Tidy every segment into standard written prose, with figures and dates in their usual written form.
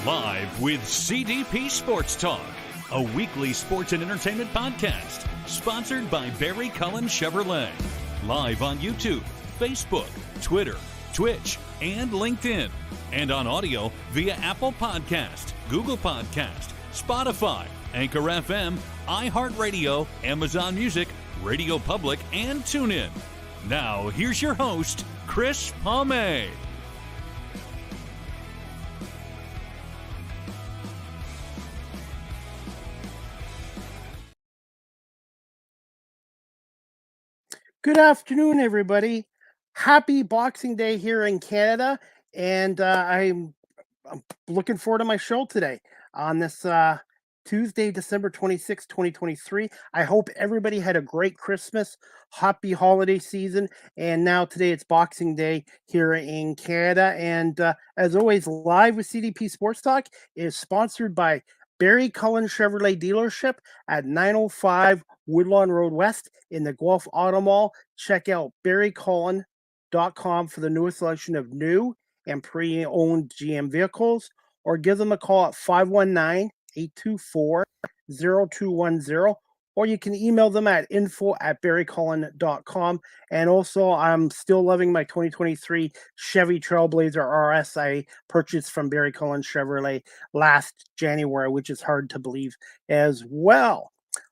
Live with CDP Sports Talk, a weekly sports and entertainment podcast sponsored by Barry Cullen Chevrolet. Live on YouTube, Facebook, Twitter, Twitch, and LinkedIn. And on audio via Apple Podcast, Google Podcast, Spotify, Anchor FM, iHeartRadio, Amazon Music, Radio Public, and TuneIn. Now, here's your host, Chris Palme. Good afternoon, everybody. Happy Boxing Day here in Canada, and I'm looking forward to my show today on this Tuesday, December 26, 2023. I hope everybody had a great Christmas, happy holiday season, and now today it's Boxing Day here in Canada. And as always, Live with CDP Sports Talk is sponsored by Barry Cullen Chevrolet Dealership at 905 Woodlawn Road West in the Guelph Auto Mall. Check out barrycullen.com for the newest selection of new and pre-owned GM vehicles, or give them a call at 519-824-0210, or you can email them at info@barrycullen.com. And also, I'm still loving my 2023 Chevy Trailblazer RS I purchased from Barry Cullen Chevrolet last January, which is hard to believe as well.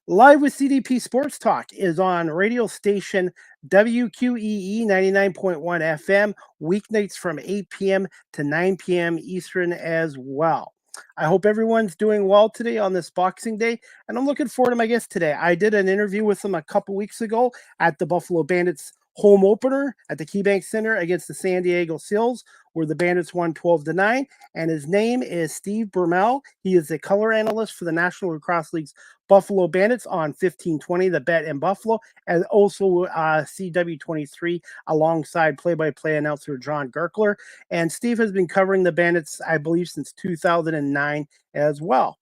Live with CDP Sports Talk is on radio station WQEE 99.1 FM, weeknights from 8 p.m. to 9 p.m. Eastern as well. I hope everyone's doing well today on this Boxing Day, and I'm looking forward to my guest today. I did an interview with him a couple weeks ago at the Buffalo Bandits home opener at the KeyBank Center against the San Diego Seals, where the Bandits won 12-9, and his name is Steve Bermel. He is the color analyst for the National Lacrosse League's Buffalo Bandits on 1520 The Bet in Buffalo, and also CW23 alongside play-by-play announcer John Gerkler. And Steve has been covering the Bandits, I believe, since 2009 as well.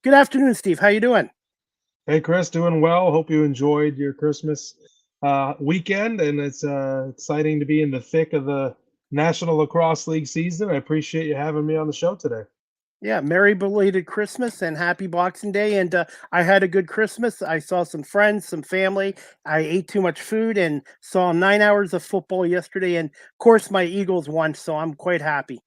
Good afternoon, Steve. How you doing? Hey, Chris, doing well. Hope you enjoyed your Christmas weekend, and it's exciting to be in the thick of the National Lacrosse League season. I appreciate you having me on the show today. Yeah, merry belated Christmas and happy Boxing Day. And I had a good Christmas. I saw some friends, some family. I ate too much food and saw 9 hours of football yesterday. And of course, my Eagles won, so I'm quite happy.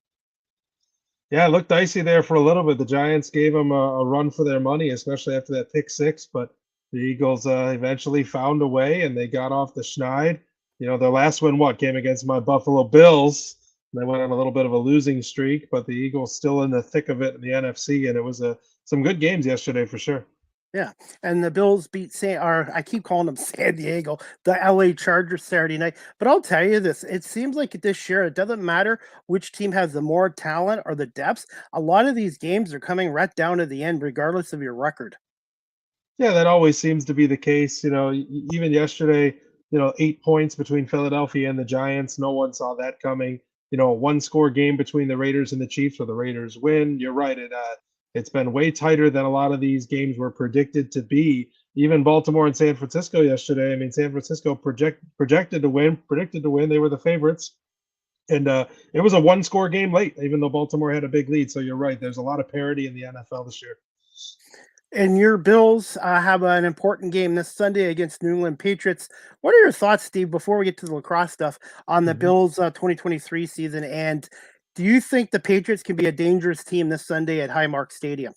Yeah, it looked dicey there for a little bit. The Giants gave them a run for their money, especially after that pick six. But the Eagles eventually found a way, and they got off the schneid. You know, their last win, came against my Buffalo Bills. They went on a little bit of a losing streak, but the Eagles still in the thick of it in the NFC, and it was some good games yesterday for sure. Yeah, and the Bills beat I keep calling them San Diego, the LA Chargers Saturday night. But I'll tell you this, it seems like this year, it doesn't matter which team has the more talent or the depth. A lot of these games are coming right down to the end, regardless of your record. Yeah, that always seems to be the case. You know, even yesterday, 8 points between Philadelphia and the Giants. No one saw that coming. A one-score game between the Raiders and the Chiefs, where the Raiders win. You're right. It's been way tighter than a lot of these games were predicted to be. Even Baltimore and San Francisco yesterday. I mean, San Francisco predicted to win. They were the favorites. And it was a one-score game late, even though Baltimore had a big lead. So you're right. There's a lot of parity in the NFL this year. And your Bills have an important game this Sunday against New England Patriots. What are your thoughts, Steve, before we get to the lacrosse stuff, on the Bills 2023 season? And do you think the Patriots can be a dangerous team this Sunday at Highmark Stadium?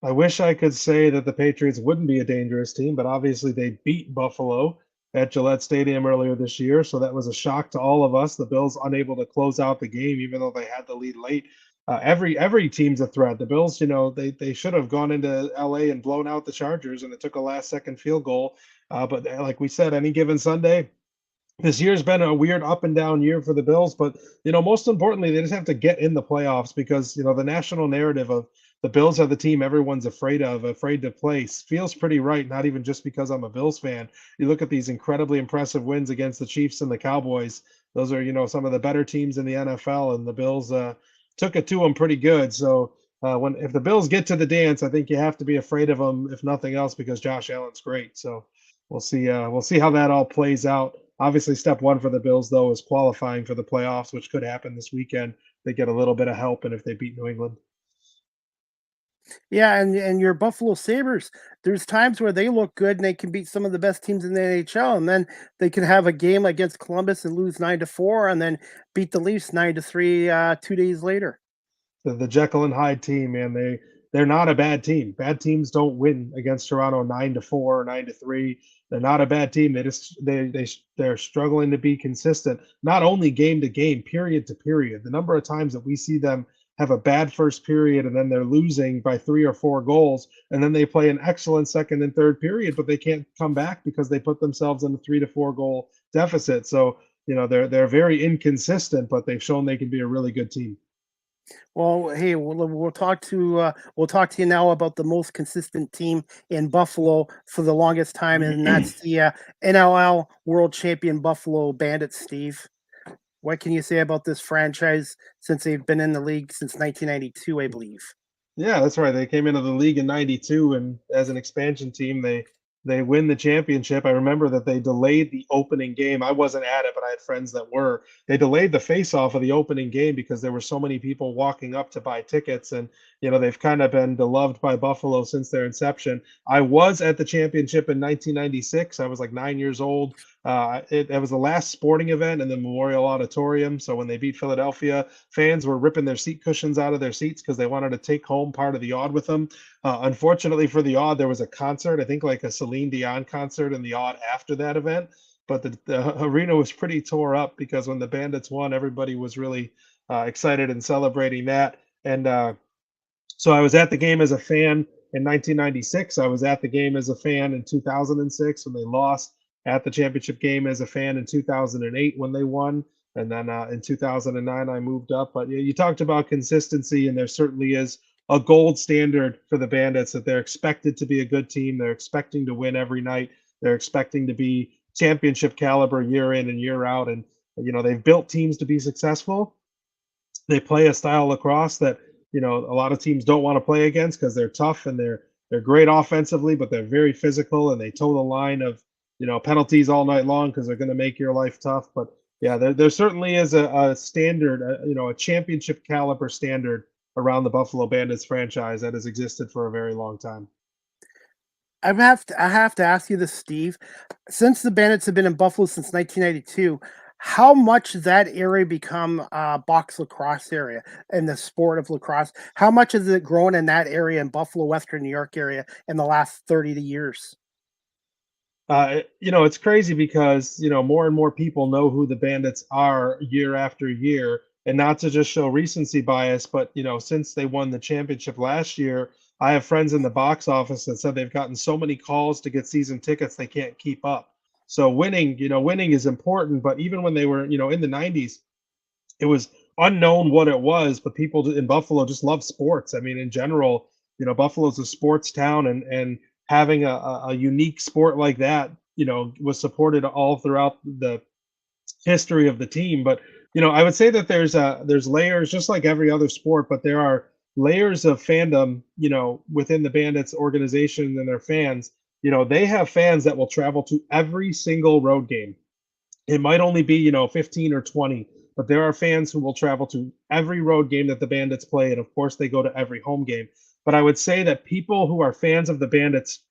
I wish I could say that the Patriots wouldn't be a dangerous team, but obviously they beat Buffalo at Gillette Stadium earlier this year. So that was a shock to all of us. The Bills unable to close out the game, even though they had the lead late. Every team's a threat. The Bills, they should have gone into LA and blown out the Chargers, and it took a last-second field goal. But like we said, any given Sunday, this year's been a weird up and down year for the Bills. But, most importantly, they just have to get in the playoffs because, the national narrative of the Bills are the team everyone's afraid to play feels pretty right, not even just because I'm a Bills fan. You look at these incredibly impressive wins against the Chiefs and the Cowboys. Those are, some of the better teams in the NFL, and the Bills took it to them pretty good. So if the Bills get to the dance, I think you have to be afraid of them, if nothing else, because Josh Allen's great. So we'll see how that all plays out. Obviously, step one for the Bills, though, is qualifying for the playoffs, which could happen this weekend. They get a little bit of help, and if they beat New England. Yeah, and your Buffalo Sabres, there's times where they look good and they can beat some of the best teams in the NHL, and then they can have a game against Columbus and lose 9-4, and then beat the Leafs 9-3 2 days later. The Jekyll and Hyde team, man, they're not a bad team. Bad teams don't win against Toronto 9-4 or 9-3. They're not a bad team. They're struggling to be consistent, not only game to game, period to period. The number of times that we see them have a bad first period and then they're losing by 3 or 4 goals, and then they play an excellent second and third period, but they can't come back because they put themselves in a 3 to 4 goal deficit. So, they're very inconsistent, but they've shown they can be a really good team. Well, hey, we'll talk to you now about the most consistent team in Buffalo for the longest time, and that's the NLL World Champion Buffalo Bandits. Steve, what can you say about this franchise since they've been in the league since 1992, I believe? Yeah, that's right. They came into the league in '92, and as an expansion team, they win the championship. I remember that they delayed the opening game. I wasn't at it, but I had friends that were. They delayed the face-off of the opening game because there were so many people walking up to buy tickets, and they've kind of been beloved by Buffalo since their inception. I was at the championship in 1996. I was like 9 years old. It was the last sporting event in the Memorial Auditorium. So when they beat Philadelphia, fans were ripping their seat cushions out of their seats because they wanted to take home part of the odd with them. Unfortunately for the odd, there was a concert, I think like a Celine Dion concert in the odd after that event. But the arena was pretty tore up because when the Bandits won, everybody was really excited and celebrating that. And so I was at the game as a fan in 1996. I was at the game as a fan in 2006 when they lost, at the championship game as a fan in 2008 when they won. And then in 2009, I moved up. But you talked about consistency, and there certainly is a gold standard for the Bandits that they're expected to be a good team. They're expecting to win every night. They're expecting to be championship caliber year in and year out. And, they've built teams to be successful. They play a style of lacrosse that, a lot of teams don't want to play against because they're tough and they're great offensively, but they're very physical and they toe the line of, penalties all night long because they're going to make your life tough. But yeah, there certainly is a standard, a championship caliber standard around the Buffalo Bandits franchise that has existed for a very long time. I have to ask you this, Steve. Since the Bandits have been in Buffalo since 1992, how much has that area become box lacrosse area in the sport of lacrosse? How much has it grown in that area in Buffalo, Western New York area in the last 30 years? It's crazy because, more and more people know who the Bandits are year after year, and not to just show recency bias, but, since they won the championship last year, I have friends in the box office that said they've gotten so many calls to get season tickets, they can't keep up. So winning is important, but even when they were, in the 90s, it was unknown what it was, but people in Buffalo just love sports. I mean, in general, Buffalo's a sports town, and having a unique sport like that, was supported all throughout the history of the team. But, I would say that there's layers, just like every other sport, but there are layers of fandom, within the Bandits organization and their fans. They have fans that will travel to every single road game. It might only be, 15 or 20, but there are fans who will travel to every road game that the Bandits play. And of course, they go to every home game. But I would say that people who are fans of the Bandits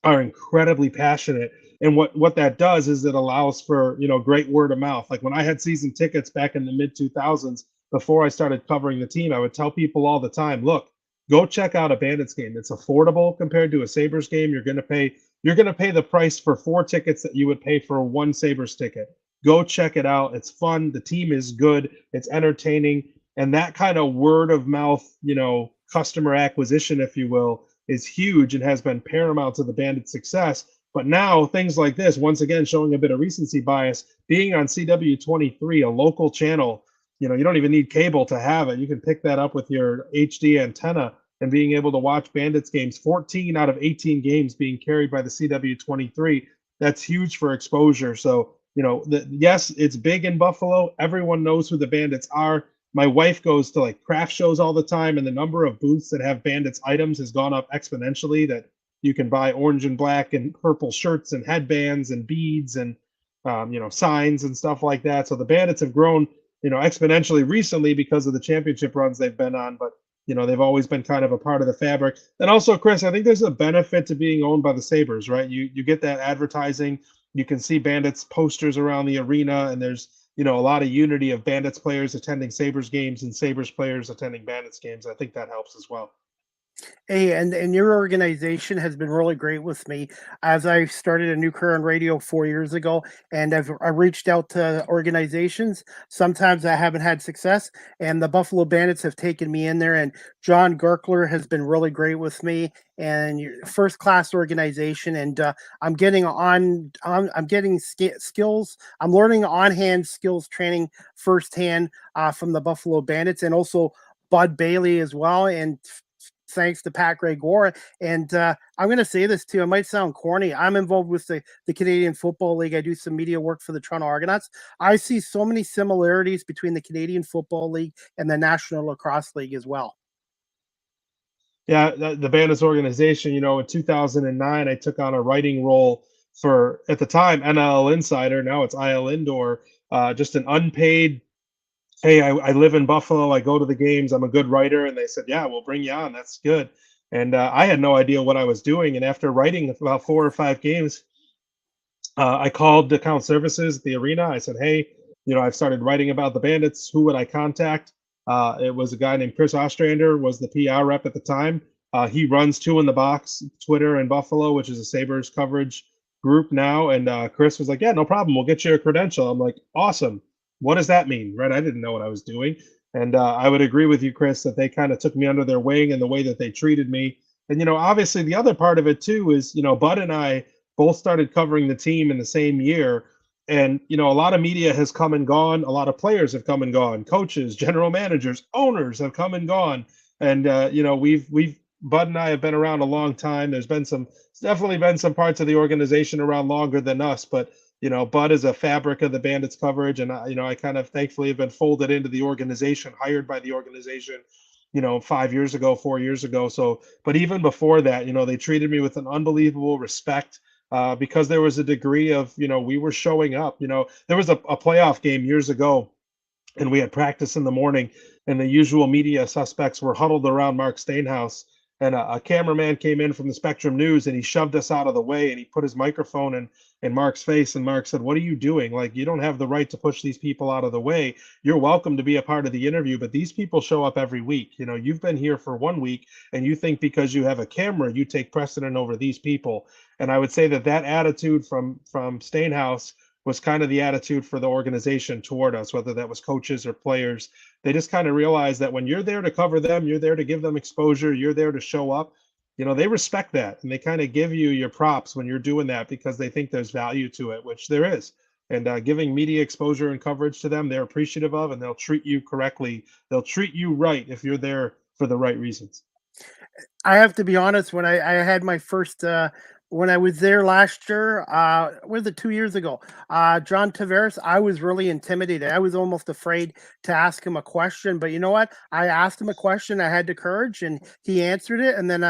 are incredibly passionate. And what that does is it allows for, great word of mouth. Like when I had season tickets back in the mid 2000s, before I started covering the team, I would tell people all the time, look, go check out a Bandits game. It's affordable compared to a Sabres game. You're going to pay the price for 4 tickets that you would pay for one Sabres ticket. Go check it out. It's fun. The team is good. It's entertaining. And that kind of word of mouth, customer acquisition, if you will, is huge and has been paramount to the Bandits' success. But now things like this, once again, showing a bit of recency bias, being on CW23, a local channel, you don't even need cable to have it. You can pick that up with your HD antenna and being able to watch Bandits games, 14 out of 18 games being carried by the CW23. That's huge for exposure. So, yes, it's big in Buffalo. Everyone knows who the Bandits are. My wife goes to like craft shows all the time, and the number of booths that have Bandits items has gone up exponentially, that you can buy orange and black and purple shirts and headbands and beads. And, signs and stuff like that. So the Bandits have grown, exponentially recently because of the championship runs they've been on. But they've always been kind of a part of the fabric. And also, Chris, I think there's a benefit to being owned by the Sabres, right? You get that advertising. You can see Bandits posters around the arena, and there's a lot of unity of Bandits players attending Sabres games and Sabres players attending Bandits games. I think that helps as well. Hey, and your organization has been really great with me as I started a new career in radio 4 years ago, and I reached out to organizations. Sometimes I haven't had success, and the Buffalo Bandits have taken me in there. And John Gerkler has been really great with me, and first class organization. And I'm getting I'm getting skills. I'm learning on hand skills training firsthand from the Buffalo Bandits, and also Bud Bailey as well. And thanks to Pat Gregor. And I'm going to say this too. It might sound corny. I'm involved with the Canadian Football League. I do some media work for the Toronto Argonauts. I see so many similarities between the Canadian Football League and the National Lacrosse League as well. Yeah, the Bandits organization, in 2009, I took on a writing role for, at the time, NLL Insider. Now it's IL Indoor, just an unpaid, hey, I live in Buffalo. I go to the games. I'm a good writer. And they said, yeah, we'll bring you on. That's good. And I had no idea what I was doing. And after writing about 4 or 5 games, I called account services at the arena. I said, hey, I've started writing about the Bandits. Who would I contact? It was a guy named Chris Ostrander, was the PR rep at the time. He runs Two in the Box, Twitter in Buffalo, which is a Sabres coverage group now. And Chris was like, yeah, no problem. We'll get you a credential. I'm like, awesome. What does that mean? Right? I didn't know what I was doing. And I would agree with you, Chris, that they kind of took me under their wing and the way that they treated me. And, obviously the other part of it too is, Bud and I both started covering the team in the same year. And, a lot of media has come and gone. A lot of players have come and gone. Coaches, general managers, owners have come and gone. And, Bud and I have been around a long time. There's definitely been some parts of the organization around longer than us, but Bud is a fabric of the Bandits coverage, and I kind of thankfully have been folded into the organization, hired by the organization, 5 years ago, 4 years ago. So, but even before that, they treated me with an unbelievable respect because there was a degree of, we were showing up. There was a playoff game years ago, and we had practice in the morning, and the usual media suspects were huddled around Mark Stainhouse. And a cameraman came in from the Spectrum News, and he shoved us out of the way, and he put his microphone in Mark's face. And Mark said, what are you doing? Like, you don't have the right to push these people out of the way. You're welcome to be a part of the interview, but these people show up every week. You've been here for 1 week, and you think because you have a camera, you take precedent over these people. And I would say that attitude from Stainhouse was kind of the attitude for the organization toward us, whether that was coaches or players. They just kind of realized that when you're there to cover them, you're there to give them exposure, you're there to show up, they respect that. And they kind of give you your props when you're doing that because they think there's value to it, which there is. And giving media exposure and coverage to them, they're appreciative of, and they'll treat you correctly. They'll treat you right if you're there for the right reasons. I have to be honest, when I had my first when I was there last year, was it 2 years ago? John Tavares, I was really intimidated. I was almost afraid to ask him a question, but you know what? I asked him a question. I had the courage, and he answered it. And then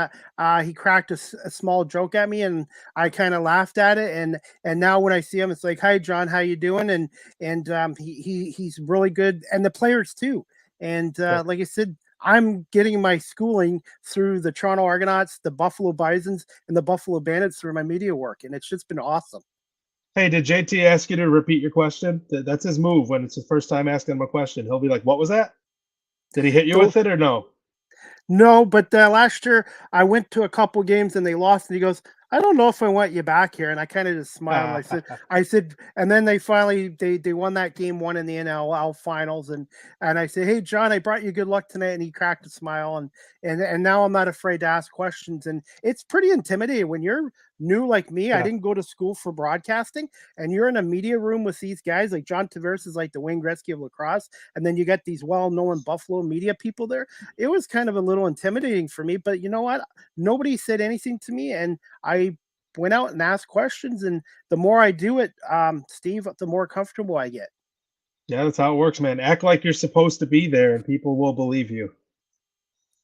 he cracked a small joke at me, and I kind of laughed at it. And now when I see him, it's like, "Hi, John, how you doing?" And he's really good, and the players too. And like I said, I'm getting my schooling through the Toronto Argonauts, the Buffalo Bisons, and the Buffalo Bandits through my media work, and it's just been awesome. Hey, did JT ask you to repeat your question? That's his move when it's his first time asking him a question. He'll be like, what was that? Did he hit you with it or no? No, but last year I went to a couple games and they lost, and he goes, I don't know if I want you back here. And I kind of just smiled. I said, and then they finally, they won that game 1 in the NLL finals. And I said, hey, John, I brought you good luck tonight. And he cracked a smile. And now I'm not afraid to ask questions. And it's pretty intimidating when you're new like me. Yeah. I didn't go to school for broadcasting, and you're in a media room with these guys. Like John Tavares is like the Wayne Gretzky of lacrosse. And then you got these well-known Buffalo media people there. It was kind of a little intimidating for me, but you know what? Nobody said anything to me. And I went out and asked questions, and the more I do it, Steve, the more comfortable I get. Yeah, that's how it works, man. Act like you're supposed to be there, and people will believe you.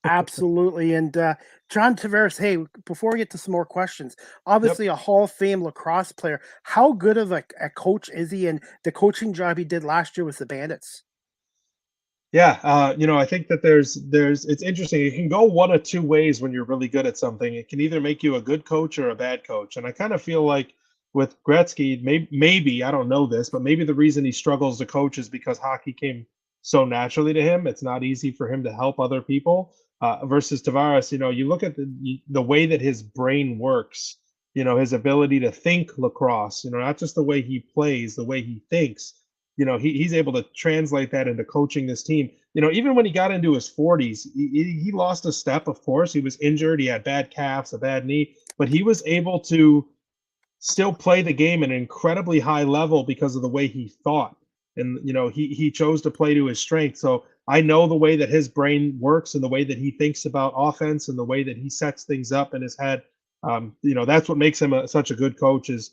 Absolutely. And John Tavares, hey, before we get to some more questions, Yep. obviously a Hall of Fame lacrosse player. How good of a coach is he? And the coaching job he did last year with the Bandits? Yeah, I think that there's it's interesting. It can go one of two ways when you're really good at something. It can either make you a good coach or a bad coach. And I kind of feel like with Gretzky, maybe I don't know this, but maybe the reason he struggles to coach is because hockey came so naturally to him. It's not easy for him to help other people. Versus Tavares, you look at the way that his brain works. His ability to think lacrosse. Not just the way he plays, the way he thinks. He's able to translate that into coaching this team. Even when he got into his 40s, he lost a step, of course. He was injured. He had bad calves, a bad knee, but he was able to still play the game at an incredibly high level because of the way he thought. And, he chose to play to his strength. So I know the way that his brain works and the way that he thinks about offense and the way that he sets things up in his head. That's what makes him such a good coach is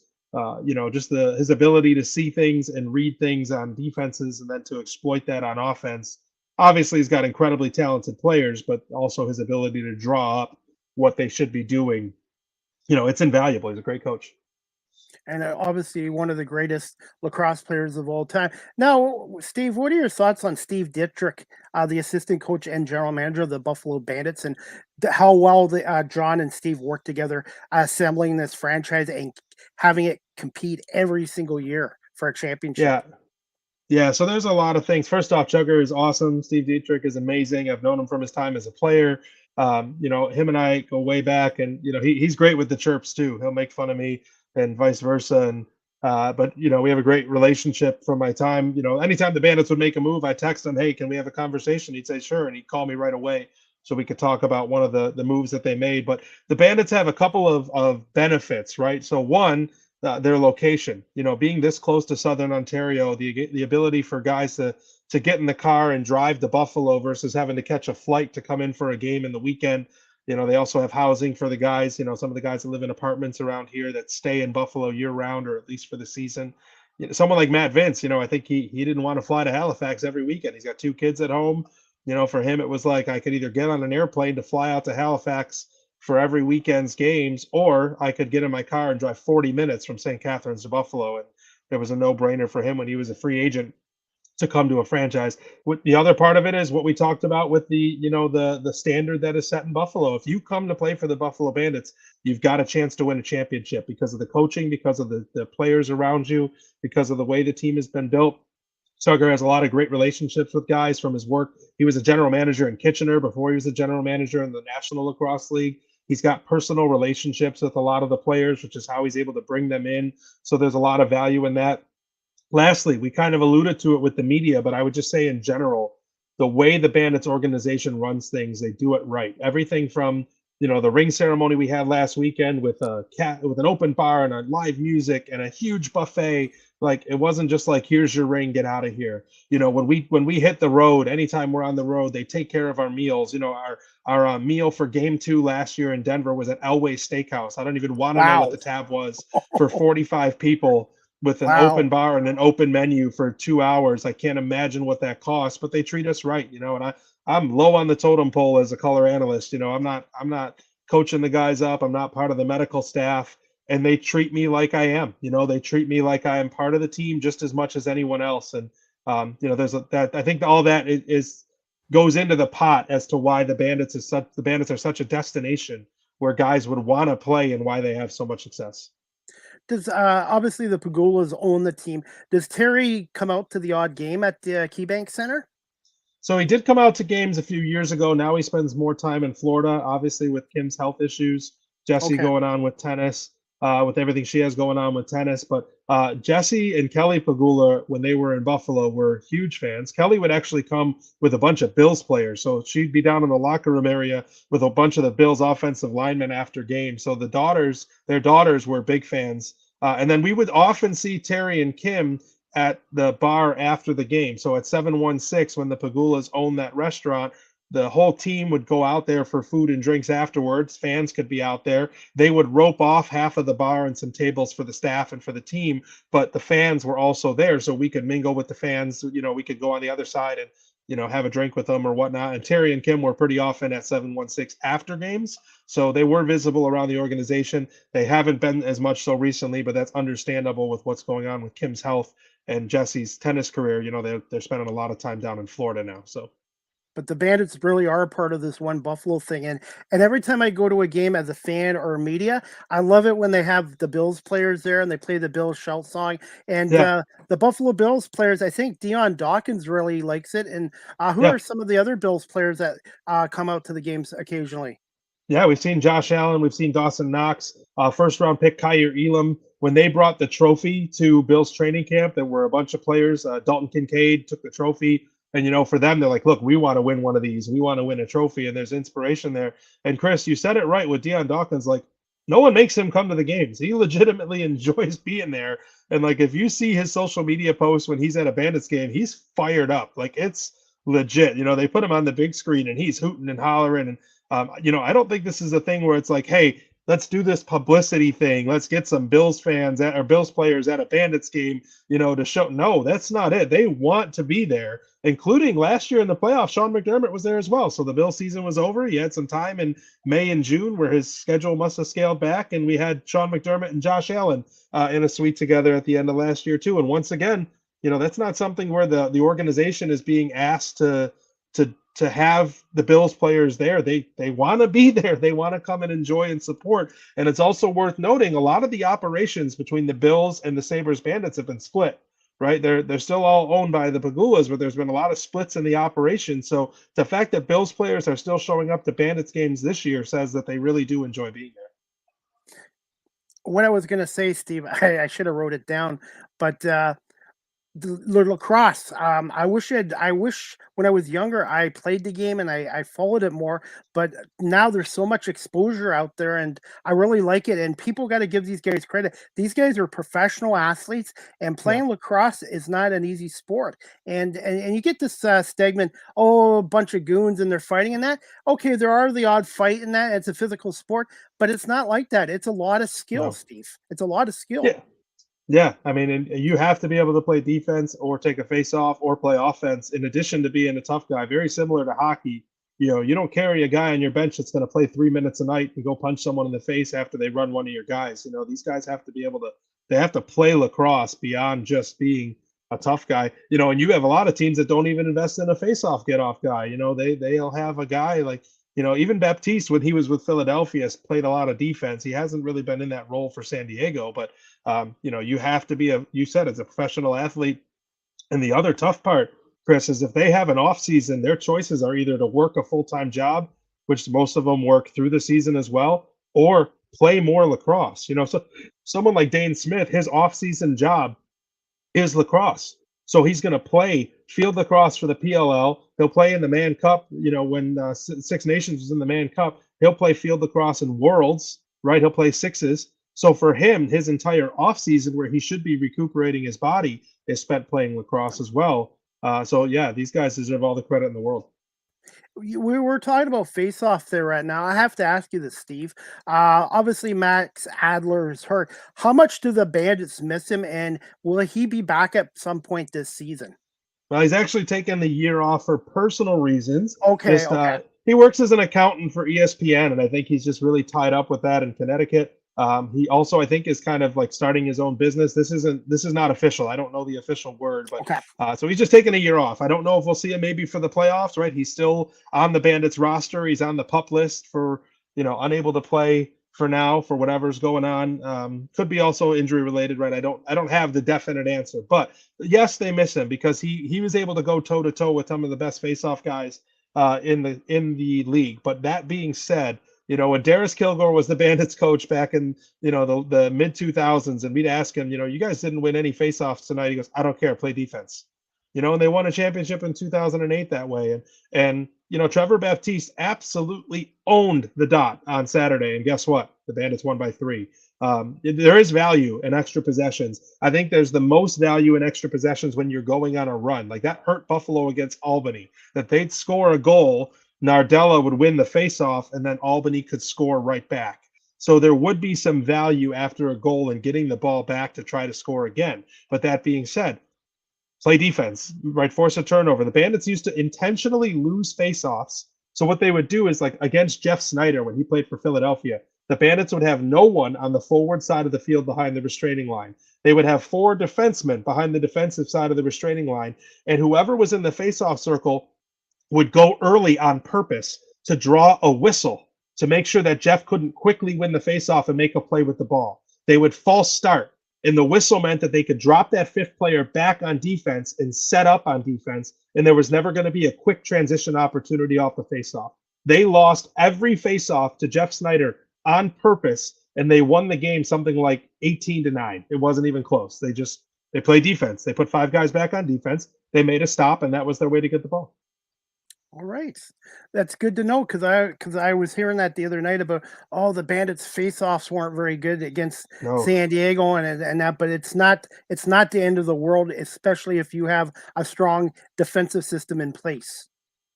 just his ability to see things and read things on defenses and then to exploit that on offense. Obviously, he's got incredibly talented players, but also his ability to draw up what they should be doing. It's invaluable. He's a great coach. And obviously one of the greatest lacrosse players of all time. Now, Steve, what are your thoughts on Steve Dittrich, the assistant coach and general manager of the Buffalo Bandits, and how well John and Steve worked together assembling this franchise and having it compete every single year for a championship? Yeah. Yeah, so there's a lot of things. First off, Chugger is awesome. Steve Dietrich is amazing. I've known him from his time as a player. Him and I go way back, and he's great with the chirps too. He'll make fun of me and vice versa. And but we have a great relationship from my time. Anytime the Bandits would make a move, I text him, "Hey, can we have a conversation?" He'd say, "Sure," and he'd call me right away so we could talk about one of the moves that they made. But the Bandits have a couple of benefits, right? So one, their location. Being this close to Southern Ontario, the ability for guys to get in the car and drive to Buffalo versus having to catch a flight to come in for a game in the weekend. They also have housing for the guys. Some of the guys that live in apartments around here that stay in Buffalo year round or at least for the season. Someone like Matt Vince, I think he didn't want to fly to Halifax every weekend. He's got two kids at home. For him, it was like I could either get on an airplane to fly out to Halifax for every weekend's games, or I could get in my car and drive 40 minutes from St. Catharines to Buffalo. And it was a no-brainer for him when he was a free agent to come to a franchise. The other part of it is what we talked about with the standard that is set in Buffalo. If you come to play for the Buffalo Bandits, you've got a chance to win a championship because of the coaching, because of the players around you, because of the way the team has been built. Tugger has a lot of great relationships with guys from his work. He was a general manager in Kitchener before he was a general manager in the National Lacrosse League. He's got personal relationships with a lot of the players, which is how he's able to bring them in. So there's a lot of value in that. Lastly, we kind of alluded to it with the media, but I would just say in general, the way the Bandits organization runs things, they do it right. Everything from the ring ceremony we had last weekend with with an open bar and a live music and a huge buffet. Like it wasn't just like here's your ring, get out of here. When we hit the road, anytime we're on the road, they take care of our meals. Our meal for game 2 last year in Denver was at Elway Steakhouse. I don't even want to know what Wow. the tab was for 45 people with an open Wow. bar and an open menu for 2 hours. I can't imagine what that costs, but they treat us right, and I'm low on the totem pole as a color analyst. I'm not coaching the guys up. I'm not part of the medical staff, and they treat me like I am. They treat me like I am part of the team just as much as anyone else. And that I think all that is goes into the pot as to why the Bandits are such a destination where guys would want to play and why they have so much success. Does obviously the Pagulas own the team? Does Terry come out to the odd game at the KeyBank Center? So he did come out to games a few years ago. Now he spends more time in Florida, obviously with Kim's health issues, Jesse Okay. going on with tennis, with everything she has going on with tennis. But Jesse and Kelly Pagula, when they were in Buffalo, were huge fans. Kelly would actually come with a bunch of Bills players. So she'd be down in the locker room area with a bunch of the Bills offensive linemen after games. So their daughters were big fans. And then we would often see Terry and Kim at the bar after the game. So at 716, when the Pagulas owned that restaurant, the whole team would go out there for food and drinks afterwards. Fans could be out there. They would rope off half of the bar and some tables for the staff and for the team, but the fans were also there, so we could mingle with the fans. We could go on the other side and have a drink with them or whatnot. And Terry and Kim were pretty often at 716 after games. So they were visible around the organization. They haven't been as much so recently, but that's understandable with what's going on with Kim's health and Jesse's tennis career. They're spending a lot of time down in Florida now. So but the Bandits really are a part of this one Buffalo thing. And every time I go to a game as a fan or media, I love it when they have the Bills players there and they play the Bills shout song. And yeah, the Buffalo Bills players, I think Dion Dawkins really likes it. And who yeah. are some of the other Bills players that come out to the games occasionally? Yeah, we've seen Josh Allen, we've seen Dawson Knox, first round pick Kyer Elam. When they brought the trophy to Bill's training camp, there were a bunch of players. Dalton Kincaid took the trophy. And, for them, they're like, look, we want to win one of these. We want to win a trophy. And there's inspiration there. And Chris, you said it right with Deion Dawkins. Like, no one makes him come to the games. He legitimately enjoys being there. And, like, if you see his social media posts when he's at a Bandits game, he's fired up. Like, it's legit. They put him on the big screen and he's hooting and hollering. And I don't think this is a thing where it's like, hey, let's do this publicity thing. Let's get some Bills fans or Bills players at a Bandits game, to show. No, that's not it. They want to be there, including last year in the playoffs. Sean McDermott was there as well. So the Bills season was over. He had some time in May and June where his schedule must have scaled back. And we had Sean McDermott and Josh Allen in a suite together at the end of last year, too. And once again, that's not something where the organization is being asked to have the Bills players there. They want to be there. They want to come and enjoy and support. And it's also worth noting a lot of the operations between the Bills and the Sabres Bandits have been split, right? They're still all owned by the Pagulas, but there's been a lot of splits in the operation. So the fact that Bills players are still showing up to Bandits games this year says that they really do enjoy being there. What I was going to say, Steve, I should have wrote it down, but the lacrosse. I wish when I was younger I played the game and I followed it more. But now there's so much exposure out there, and I really like it. And people got to give these guys credit. These guys are professional athletes, and Yeah. playing lacrosse is not an easy sport. And you get this statement, oh, a bunch of goons and they're fighting in that. Okay, there are the odd fight in that. It's a physical sport, but it's not like that. It's a lot of skill, No. Steve. It's a lot of skill. Yeah. Yeah, I mean, and you have to be able to play defense or take a face-off or play offense in addition to being a tough guy. Very similar to hockey. You don't carry a guy on your bench that's going to play 3 minutes a night and go punch someone in the face after they run one of your guys. These guys have to be able to – they have to play lacrosse beyond just being a tough guy. And you have a lot of teams that don't even invest in a face-off get-off guy. They'll have a guy like – even Baptiste, when he was with Philadelphia, played a lot of defense. He hasn't really been in that role for San Diego, but you have to be you said as a professional athlete. And the other tough part, Chris, is if they have an off season, their choices are either to work a full-time job, which most of them work through the season as well, or play more lacrosse. So someone like Dane Smith, his off-season job is lacrosse. So he's going to play field lacrosse for the PLL. He'll play in the Mann Cup. When Six Nations was in the Mann Cup, he'll play field lacrosse in Worlds, right? He'll play sixes. So for him, his entire offseason, where he should be recuperating his body, is spent playing lacrosse as well. So yeah, these guys deserve all the credit in the world. We were talking about face-off there right now. I have to ask you this, Steve. Obviously, Max Adler is hurt. How much do the Bandits miss him, and will he be back at some point this season? Well, he's actually taken the year off for personal reasons. Okay. He works as an accountant for ESPN, and I think he's just really tied up with that in Connecticut. He also, I think, is kind of like starting his own business. This is not official. I don't know the official word, but okay. So he's just taking a year off. I don't know if we'll see him maybe for the playoffs, right? He's still on the Bandits roster. He's on the PUP list for, unable to play for now for whatever's going on. Could be also injury related, right? I don't have the definite answer, but yes, they miss him because he was able to go toe to toe with some of the best faceoff guys in the league. But that being said, when Darius Kilgore was the Bandits coach back in, the mid 2000s, and we'd ask him, you guys didn't win any faceoffs tonight. He goes, I don't care, play defense. And they won a championship in 2008 that way. And Trevor Baptiste absolutely owned the dot on Saturday. And guess what? The Bandits won by 3. There is value in extra possessions. I think there's the most value in extra possessions when you're going on a run. Like that hurt Buffalo against Albany, that they'd score a goal, Nardella would win the faceoff, and then Albany could score right back. So there would be some value after a goal in getting the ball back to try to score again. But that being said, play defense, right? Force a turnover. The Bandits used to intentionally lose faceoffs. So what they would do is, like against Jeff Snyder when he played for Philadelphia, the Bandits would have no one on the forward side of the field behind the restraining line. They would have 4 defensemen behind the defensive side of the restraining line, and whoever was in the faceoff circle would go early on purpose to draw a whistle to make sure that Jeff couldn't quickly win the faceoff and make a play with the ball. They would false start, and the whistle meant that they could drop that 5th player back on defense and set up on defense, and there was never going to be a quick transition opportunity off the faceoff. They lost every faceoff to Jeff Snyder on purpose, and they won the game something like 18-9. It wasn't even close. They played defense. They put 5 guys back on defense. They made a stop, and that was their way to get the ball. All right, that's good to know, because I was hearing that the other night about the Bandits face-offs weren't very good against San Diego and that, but it's not the end of the world, especially if you have a strong defensive system in place.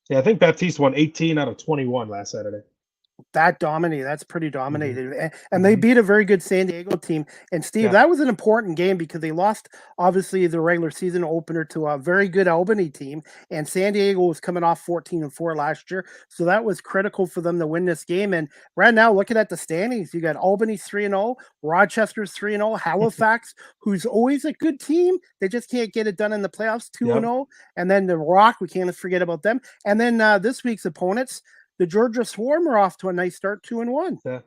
Yeah, I think Baptiste won 18 out of 21 last Saturday. That's pretty dominated. And they beat a very good San Diego team. And Steve, that was an important game because they lost, obviously, the regular season opener to a very good Albany team. And San Diego was coming off 14-4 last year. So that was critical for them to win this game. And right now, looking at the standings, you got Albany 3-0, Rochester's 3-0, Halifax, who's always a good team. They just can't get it done in the playoffs, 2-0. And then the Rock, we can't forget about them. And then this week's opponents, the Georgia Swarm are off to a nice start, 2-1.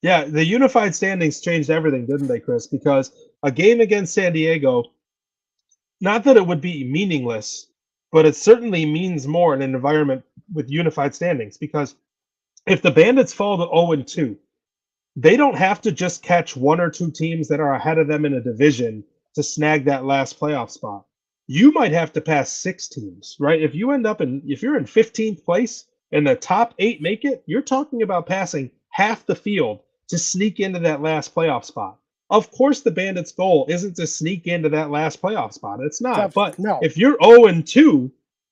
Yeah, the unified standings changed everything, didn't they, Chris? Because a game against San Diego, not that it would be meaningless, but it certainly means more in an environment with unified standings. Because if the Bandits fall to 0-2, they don't have to just catch 1 or 2 teams that are ahead of them in a division to snag that last playoff spot. You might have to pass 6 teams, right? If you're in 15th place, and the top 8 make it, you're talking about passing half the field to sneak into that last playoff spot. Of course, the Bandits' goal isn't to sneak into that last playoff spot. It's not. But if you're 0-2,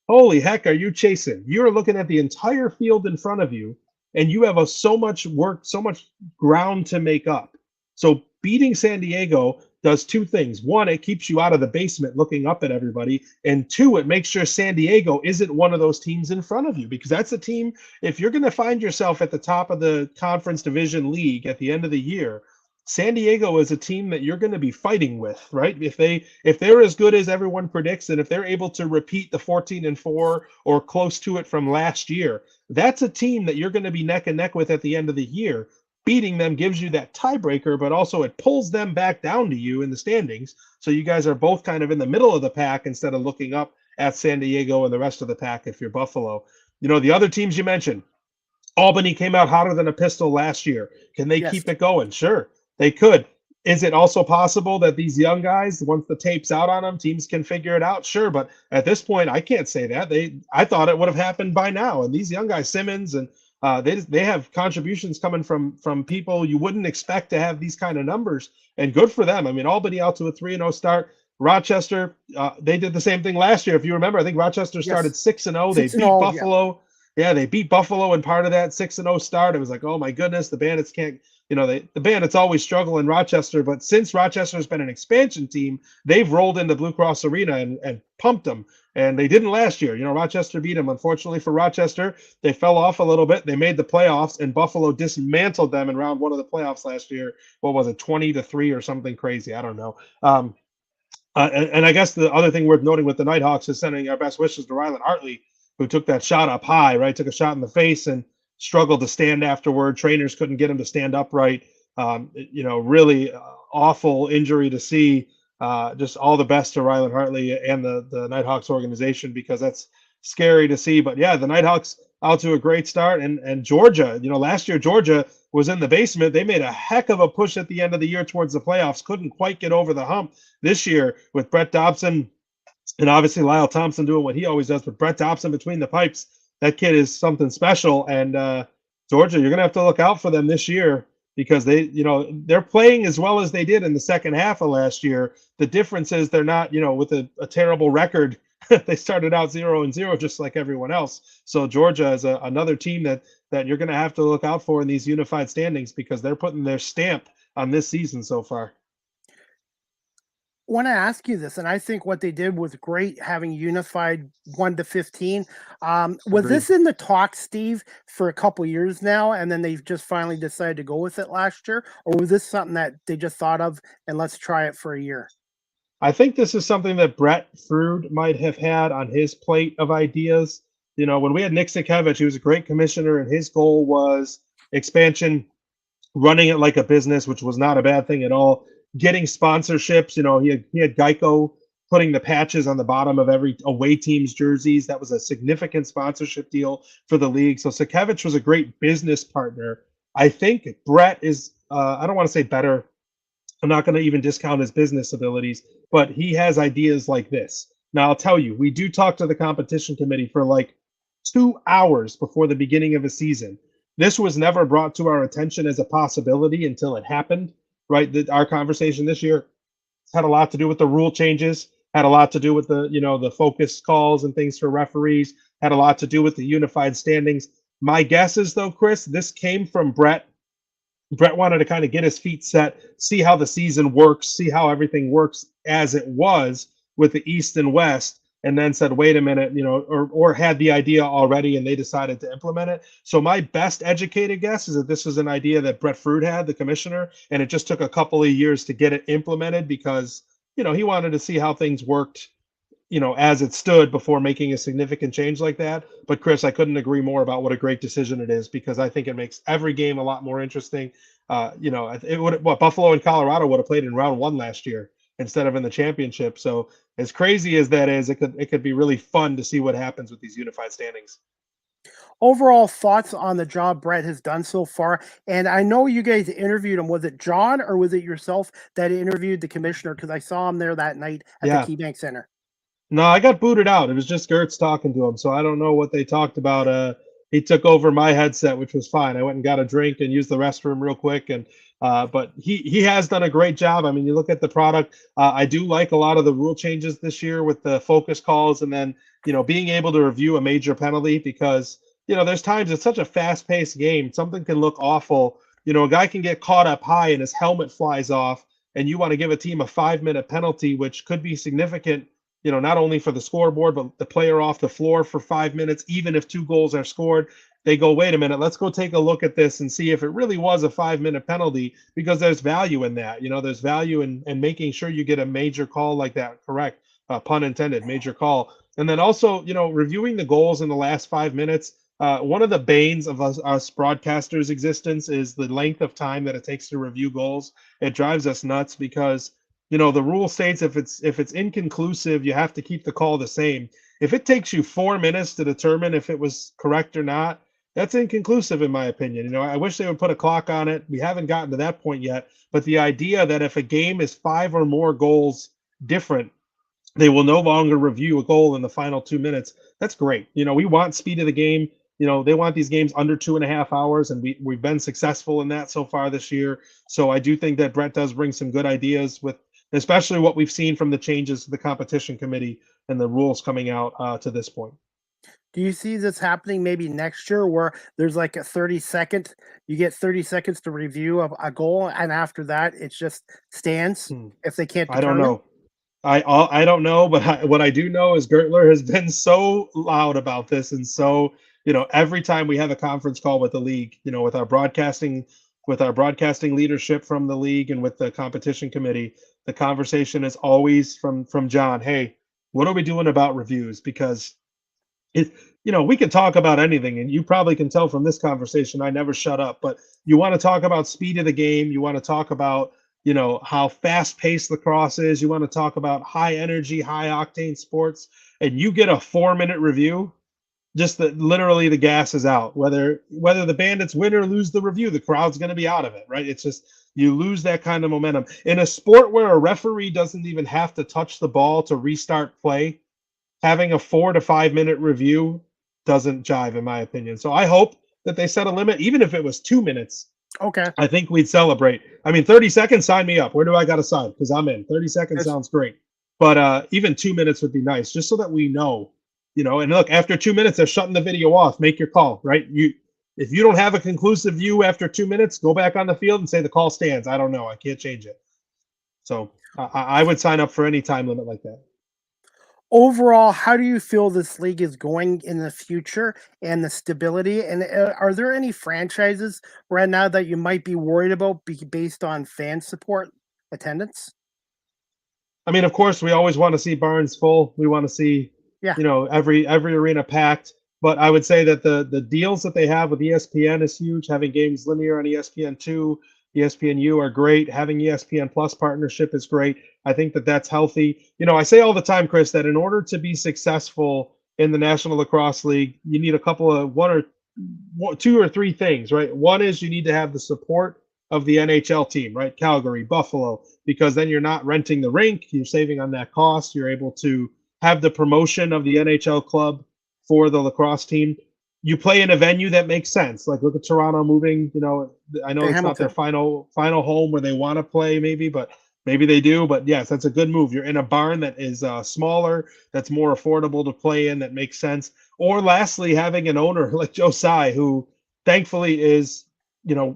holy heck, are you chasing? You're looking at the entire field in front of you, and you have so much work, so much ground to make up. So beating San Diego does 2 things. 1, it keeps you out of the basement looking up at everybody. And 2, it makes sure San Diego isn't one of those teams in front of you, because that's a team, if you're going to find yourself at the top of the conference division league at the end of the year, San Diego is a team that you're going to be fighting with, right? If they're as good as everyone predicts, and if they're able to repeat the 14-4 or close to it from last year, that's a team that you're going to be neck and neck with at the end of the year. Beating them gives you that tiebreaker, but also it pulls them back down to you in the standings. So you guys are both kind of in the middle of the pack instead of looking up at San Diego and the rest of the pack if you're Buffalo. The other teams you mentioned, Albany came out hotter than a pistol last year. Can they keep it going? Sure, they could. Is it also possible that these young guys, once the tape's out on them, teams can figure it out? Sure, but at this point, I can't say that. I thought it would have happened by now. And these young guys, Simmons and they have contributions coming from people you wouldn't expect to have these kind of numbers, and good for them. I mean, Albany out to a 3-0 start. Rochester, they did the same thing last year. If you remember, I think Rochester started 6-0. They beat Buffalo. Yeah, they beat Buffalo in part of that 6-0 start. It was like, oh my goodness, the Bandits can't. The Bandits always struggle in Rochester, but since Rochester's been an expansion team, they've rolled into Blue Cross Arena and pumped them. And they didn't last year. Rochester beat them. Unfortunately for Rochester, they fell off a little bit. They made the playoffs, and Buffalo dismantled them in round 1 of the playoffs last year. What was it, 20-3 or something crazy? I don't know. And I guess the other thing worth noting with the Nighthawks is sending our best wishes to Rylan Hartley, who took that shot up high, right? Took a shot in the face and struggled to stand afterward. Trainers couldn't get him to stand upright. Really awful injury to see. Just all the best to Rylan Hartley and the Nighthawks organization, because that's scary to see. But yeah, the Nighthawks out to a great start. And Georgia, last year Georgia was in the basement. They made a heck of a push at the end of the year towards the playoffs. Couldn't quite get over the hump this year with Brett Dobson and obviously Lyle Thompson doing what he always does. But Brett Dobson between the pipes, that kid is something special. And Georgia, you're going to have to look out for them this year, because they're playing as well as they did in the second half of last year. The difference is they're not, with a terrible record. They started out 0-0 just like everyone else. So Georgia is another team that you're going to have to look out for in these unified standings, because they're putting their stamp on this season so far. want to ask you this, and I think what they did was great, having unified 1 to 15. Was Agreed. this in the talks, Steve, for a couple years now, and then they just finally decided to go with it last year, or was this something that they just thought of and let's try it for a year? I think this is something that Brett Frood might have had on his plate of ideas. You know, when we had Nick Sikevich, he was a great commissioner, and his goal was expansion, running it like a business, which was not a bad thing at all. Getting sponsorships, you know, he had Geico putting the patches on the bottom of every away team's jerseys. That was a significant sponsorship deal for the league. So Sikevich was a great business partner. I think Brett is, I don't want to say better. I'm not going to even discount his business abilities, but he has ideas like this. Now, I'll tell you, we do talk to the competition committee for like 2 hours before the beginning of a season. This was never brought to our attention as a possibility until it happened, right? Our conversation this year had a lot to do with the rule changes, had a lot to do with the focus calls and things for referees, had a lot to do with the unified standings. My guess is, though, Chris, this came from Brett. Brett wanted to kind of get his feet set, see how the season works, see how everything works as it was with the East and West, and then said, wait a minute, or had the idea already and they decided to implement it. So my best educated guess is that this was an idea that Brett Frood had, the commissioner, and it just took a couple of years to get it implemented because, he wanted to see how things worked, as it stood before making a significant change like that. But Chris, I couldn't agree more about what a great decision it is because I think it makes every game a lot more interesting. It would Buffalo and Colorado would have played in round one last year instead of in the championship. So as crazy as that is, it could be really fun to see what happens with these unified standings. Overall thoughts on the job Brett has done so far. And I know you guys interviewed him. Was it John or was it yourself that interviewed the commissioner? Because I saw him there that night at Yeah. the KeyBank Center. No, I got booted out. It was just Gertz talking to him, so I don't know what they talked about. He took over my headset, which was fine. I went and got a drink and used the restroom real quick, and but he has done a great job. I mean, you look at the product. I do like a lot of the rule changes this year with the focus calls, and then being able to review a major penalty because there's times it's such a fast-paced game. Something can look awful. A guy can get caught up high and his helmet flies off, and you want to give a team a 5-minute penalty, which could be significant. Not only for the scoreboard, but the player off the floor for 5 minutes, even if 2 goals are scored, they go, wait a minute, let's go take a look at this and see if it really was a 5-minute penalty because there's value in that. There's value in making sure you get a major call like that. Correct. Pun intended, major call. And then also, reviewing the goals in the last 5 minutes. One of the banes of us broadcasters' existence is the length of time that it takes to review goals. It drives us nuts because the rule states if it's inconclusive, you have to keep the call the same. If it takes you 4 minutes to determine if it was correct or not, that's inconclusive in my opinion. I wish they would put a clock on it. We haven't gotten to that point yet. But the idea that if a game is 5 or more goals different, they will no longer review a goal in the final 2 minutes. That's great. We want speed of the game. They want these games under 2.5 hours, and we've been successful in that so far this year. So I do think that Brett does bring some good ideas with especially what we've seen from the changes to the competition committee and the rules coming out to this point. Do you see this happening maybe next year where there's like a 30-second, you get 30 seconds to review a goal, and after that, it just stands if they can't determine? I don't know. I don't know, but what I do know is Gertler has been so loud about this. And so, every time we have a conference call with the league, with our broadcasting leadership from the league and with the competition committee, the conversation is always from John. Hey, what are we doing about reviews? Because we can talk about anything, and you probably can tell from this conversation, I never shut up, but you want to talk about speed of the game. You want to talk about, how fast paced lacrosse is. You want to talk about high energy, high octane sports, and you get a 4-minute review. Just that literally the gas is out. Whether the Bandits win or lose the review, the crowd's going to be out of it, right? It's just you lose that kind of momentum. In a sport where a referee doesn't even have to touch the ball to restart play, having a 4 to 5 minute review doesn't jive, in my opinion. So I hope that they set a limit, even if it was 2 minutes. Okay. I think we'd celebrate. I mean, 30 seconds, sign me up. Where do I got to sign? Because I'm in. 30 seconds sounds great. But even 2 minutes would be nice, just so that we know. And look, after 2 minutes, they're shutting the video off. Make your call, right? If you don't have a conclusive view after 2 minutes, go back on the field and say the call stands. I don't know. I can't change it. So I would sign up for any time limit like that. Overall, how do you feel this league is going in the future and the stability? And are there any franchises right now that you might be worried about based on fan support attendance? I mean, of course, we always want to see barns full. We want to see, Yeah, every arena packed. But I would say that the deals that they have with ESPN is huge. Having games linear on ESPN2, ESPNU are great. Having ESPN Plus partnership is great. I think that that's healthy. I say all the time, Chris, that in order to be successful in the National Lacrosse League, you need a couple of two or three things, right? One is you need to have the support of the NHL team, right? Calgary, Buffalo, because then you're not renting the rink, you're saving on that cost. You're able to have the promotion of the NHL club for the lacrosse team. You play in a venue that makes sense. Like look at Toronto moving, I know to it's not their Hamilton. final home where they want to play maybe, but maybe they do. But yes, that's a good move. You're in a barn that is smaller, that's more affordable to play in, that makes sense. Or lastly, having an owner like Joe Tsai, who thankfully is,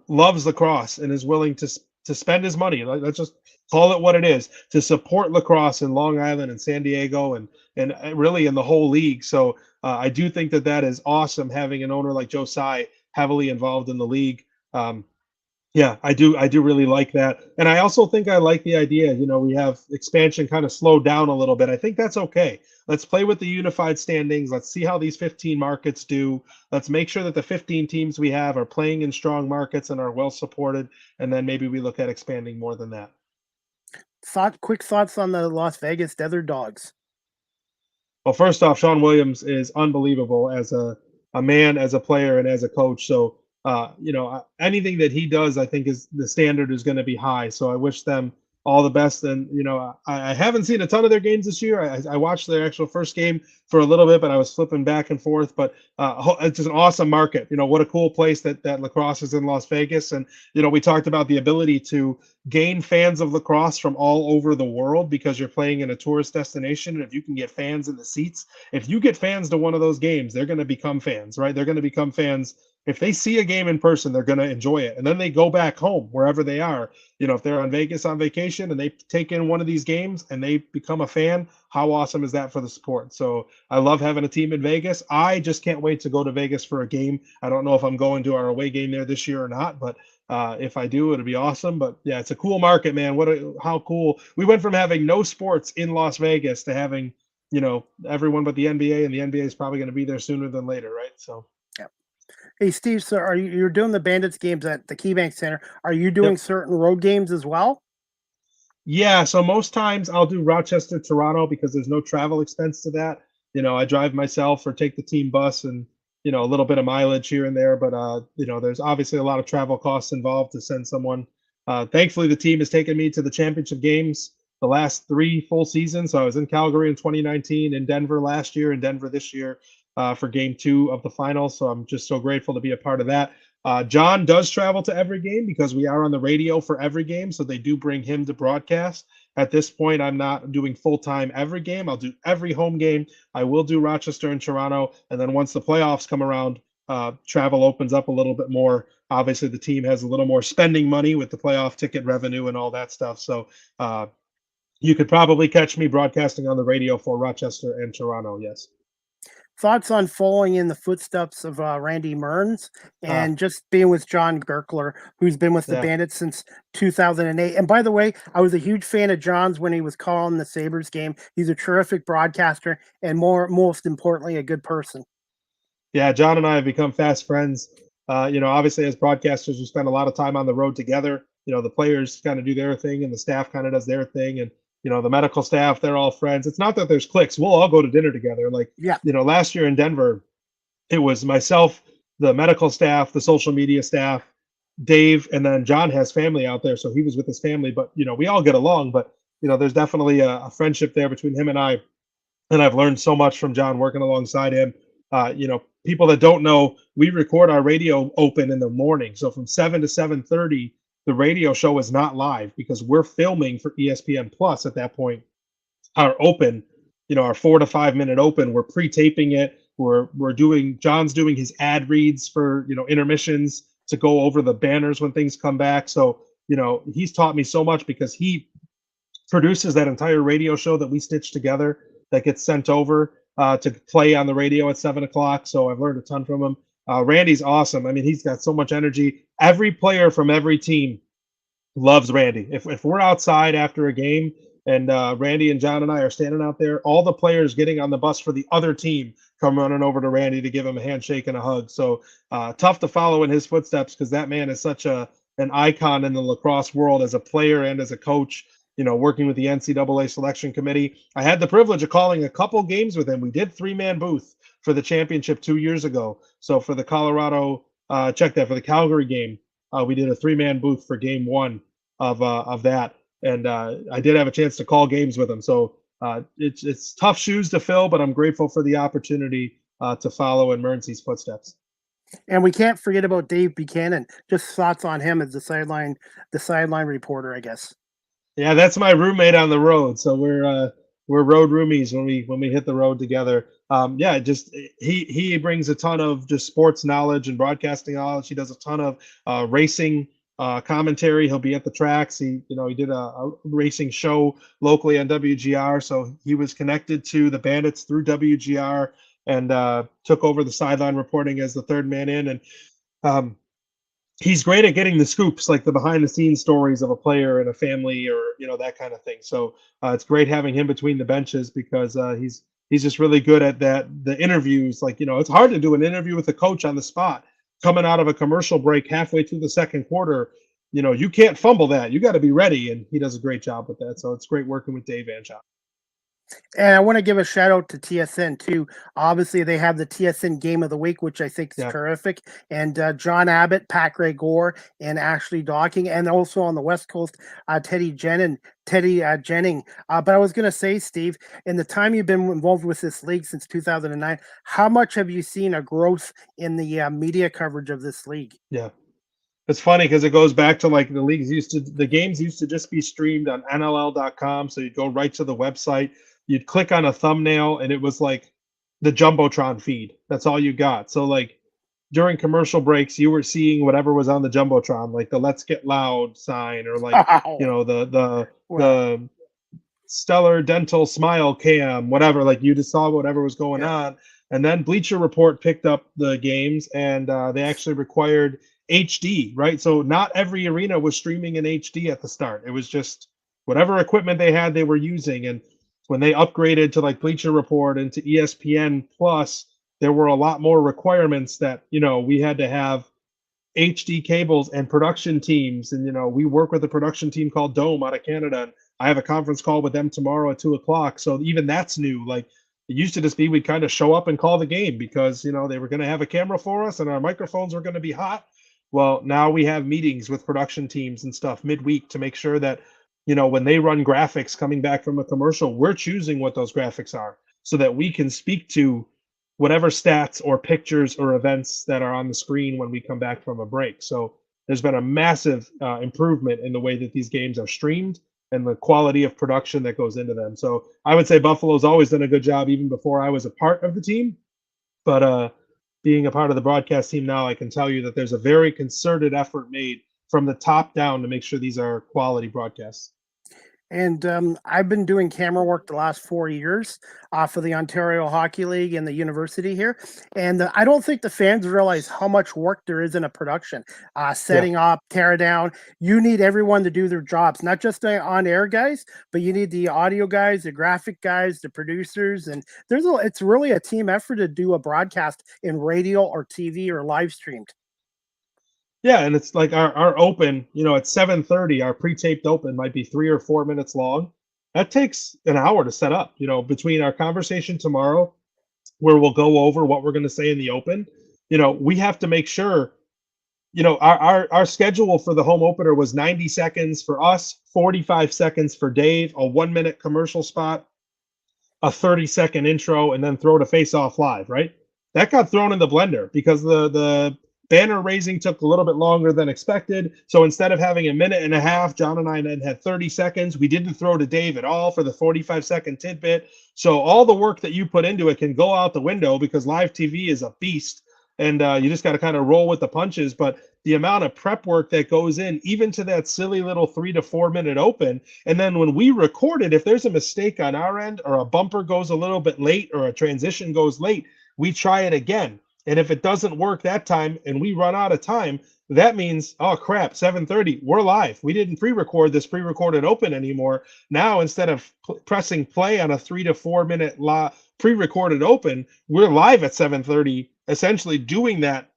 loves lacrosse and is willing to spend his money. Let's just call it what it is, to support lacrosse in Long Island and San Diego and really in the whole league. So I do think that that is awesome, having an owner like Joe Tsai heavily involved in the league. Yeah, I do. I do really like that. And I also think I like the idea, we have expansion kind of slowed down a little bit. I think that's okay. Let's play with the unified standings. Let's see how these 15 markets do. Let's make sure that the 15 teams we have are playing in strong markets and are well supported. And then maybe we look at expanding more than that. Quick thoughts on the Las Vegas Desert Dogs. Well, first off, Sean Williams is unbelievable as a man, as a player, and as a coach. So, anything that he does, I think is the standard is going to be high. So I wish them all the best. And, I haven't seen a ton of their games this year. I watched their actual first game for a little bit, but I was flipping back and forth. But it's just an awesome market. What a cool place that lacrosse is in Las Vegas. And, we talked about the ability to gain fans of lacrosse from all over the world because you're playing in a tourist destination. And if you can get fans in the seats, if you get fans to one of those games, they're going to become fans, right? They're going to become fans. If they see a game in person, they're going to enjoy it. And then they go back home, wherever they are. If they're on Vegas on vacation and they take in one of these games and they become a fan, how awesome is that for the sport? So I love having a team in Vegas. I just can't wait to go to Vegas for a game. I don't know if I'm going to our away game there this year or not, but if I do, it'll be awesome. But yeah, it's a cool market, man. How cool. We went from having no sports in Las Vegas to having, everyone but the NBA, and the NBA is probably going to be there sooner than later, right? So. Hey Steve, so you're doing the Bandits games at the KeyBank Center? Are you doing Yep. certain road games as well? Yeah, so most times I'll do Rochester, Toronto because there's no travel expense to that. I drive myself or take the team bus and, a little bit of mileage here and there, but there's obviously a lot of travel costs involved to send someone. Thankfully, the team has taken me to the championship games the last 3 full seasons. So I was in Calgary in 2019, in Denver last year, in Denver this year for game 2 of the finals. So I'm just so grateful to be a part of that. John does travel to every game because we are on the radio for every game. So they do bring him to broadcast. At this point, I'm not doing full-time every game. I'll do every home game. I will do Rochester and Toronto. And then once the playoffs come around, travel opens up a little bit more. Obviously, the team has a little more spending money with the playoff ticket revenue and all that stuff. So you could probably catch me broadcasting on the radio for Rochester and Toronto, yes. Thoughts on following in the footsteps of Randy Mearns and just being with John Gerkler, who's been with the Yeah. Bandits since 2008. And by the way, I was a huge fan of John's when he was calling the Sabres game. He's a terrific broadcaster and most importantly, a good person. Yeah, John and I have become fast friends. Obviously as broadcasters, we spend a lot of time on the road together. The players kind of do their thing and the staff kind of does their thing. And, the medical staff, they're all friends. It's not that there's cliques. We'll all go to dinner together. Like, Yeah. Last year in Denver, it was myself, the medical staff, the social media staff, Dave, and then John has family out there. So he was with his family, but, we all get along. But, there's definitely a friendship there between him and I. And I've learned so much from John working alongside him. People that don't know, we record our radio open in the morning. So from 7 to 7:30, the radio show is not live because we're filming for ESPN Plus at that point. Our open, our 4 to 5 minute open, we're pre-taping it. John's doing his ad reads for, intermissions to go over the banners when things come back. So, he's taught me so much because he produces that entire radio show that we stitched together that gets sent over to play on the radio at 7 o'clock. So I've learned a ton from him. Randy's awesome. I mean, he's got so much energy. Every player from every team loves Randy. If we're outside after a game and Randy and John and I are standing out there, all the players getting on the bus for the other team come running over to Randy to give him a handshake and a hug. So tough to follow in his footsteps because that man is such an icon in the lacrosse world as a player and as a coach. You know, working with the NCAA selection committee. I had the privilege of calling a couple games with him. We did 3-man booth for the championship 2 years ago. So for the Colorado, check that, for the Calgary game, we did a 3-man booth for game 1 of that. And I did have a chance to call games with him. So it's tough shoes to fill, but I'm grateful for the opportunity to follow in Merncy's footsteps. And we can't forget about Dave Buchanan. Just thoughts on him as the sideline reporter, I guess. Yeah, that's my roommate on the road. So we're road roomies when we hit the road together. Yeah, just he brings a ton of just sports knowledge and broadcasting knowledge. He does a ton of racing commentary. He'll be at the tracks. He did a racing show locally on WGR. So he was connected to the Bandits through WGR and took over the sideline reporting as the third man in. And he's great at getting the scoops, like the behind the scenes stories of a player and a family, or that kind of thing. So it's great having him between the benches because he's just really good at that. The interviews, like it's hard to do an interview with a coach on the spot coming out of a commercial break halfway through the second quarter. You can't fumble that. You got to be ready, and he does a great job with that. So it's great working with Dave and John. And I want to give a shout out to TSN too. Obviously, they have the TSN Game of the Week, which I think is terrific. And John Abbott, Pat Gray Gore, and Ashley Docking, and also on the West Coast, Teddy Jennings. But I was going to say, Steve, in the time you've been involved with this league since 2009, how much have you seen a growth in the media coverage of this league? Yeah. It's funny because it goes back to like the games used to just be streamed on NLL.com. So you'd go right to the website. You'd click on a thumbnail and it was like the Jumbotron feed. That's all you got. So like during commercial breaks, you were seeing whatever was on the Jumbotron, like the Let's Get Loud sign, or like, the Stellar Dental Smile Cam, whatever. Like you just saw whatever was going on. And then Bleacher Report picked up the games and they actually required HD, right? So not every arena was streaming in HD at the start. It was just whatever equipment they had, they were using. And when they upgraded to like Bleacher Report and to ESPN Plus, there were a lot more requirements that, we had to have HD cables and production teams. And, we work with a production team called Dome out of Canada. And I have a conference call with them tomorrow at 2:00. So even that's new. Like it used to just be, we'd kind of show up and call the game because, they were going to have a camera for us and our microphones were going to be hot. Well, now we have meetings with production teams and stuff midweek to make sure that, when they run graphics coming back from a commercial, we're choosing what those graphics are so that we can speak to whatever stats or pictures or events that are on the screen when we come back from a break. So there's been a massive improvement in the way that these games are streamed and the quality of production that goes into them. So I would say Buffalo's always done a good job even before I was a part of the team. But being a part of the broadcast team now, I can tell you that there's a very concerted effort made from the top down to make sure these are quality broadcasts. And I've been doing camera work the last 4 years for the Ontario Hockey League and the university here. And I don't think the fans realize how much work there is in a production. Setting up, tear down. You need everyone to do their jobs, not just the on-air guys, but you need the audio guys, the graphic guys, the producers. And it's really a team effort to do a broadcast in radio or TV or live streamed. Yeah, and it's like our open, at 7:30, our pre-taped open might be 3 or 4 minutes long. That takes an hour to set up, between our conversation tomorrow, where we'll go over what we're going to say in the open. We have to make sure, our schedule for the home opener was 90 seconds for us, 45 seconds for Dave, a 1-minute commercial spot, a 30-second intro, and then throw to face off live, right? That got thrown in the blender because the banner raising took a little bit longer than expected. So instead of having a minute and a half, John and I then had 30 seconds. We didn't throw to Dave at all for the 45-second tidbit. So all the work that you put into it can go out the window because live TV is a beast. And you just got to kind of roll with the punches. But the amount of prep work that goes in, even to that silly little 3 to 4 minute open. And then when we record it, if there's a mistake on our end or a bumper goes a little bit late or a transition goes late, we try it again. And if it doesn't work that time and we run out of time, that means, oh crap, 7:30, we're live. We didn't pre-record this pre-recorded open anymore. Now, instead of pressing play on a 3 to 4 minute pre-recorded open, we're live at 7:30, essentially doing that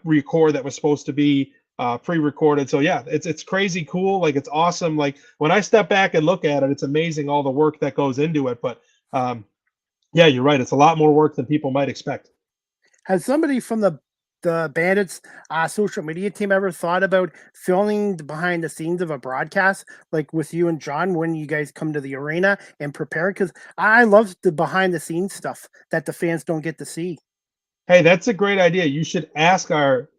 record that was supposed to be pre-recorded. So yeah, it's crazy cool. Like, it's awesome. Like, when I step back and look at it, it's amazing all the work that goes into it. But yeah, you're right. It's a lot more work than people might expect. Has somebody from the Bandits social media team ever thought about filming the behind the scenes of a broadcast, like with you and John, when you guys come to the arena and prepare? Because I love the behind the scenes stuff that the fans don't get to see. Hey, that's a great idea. You should ask our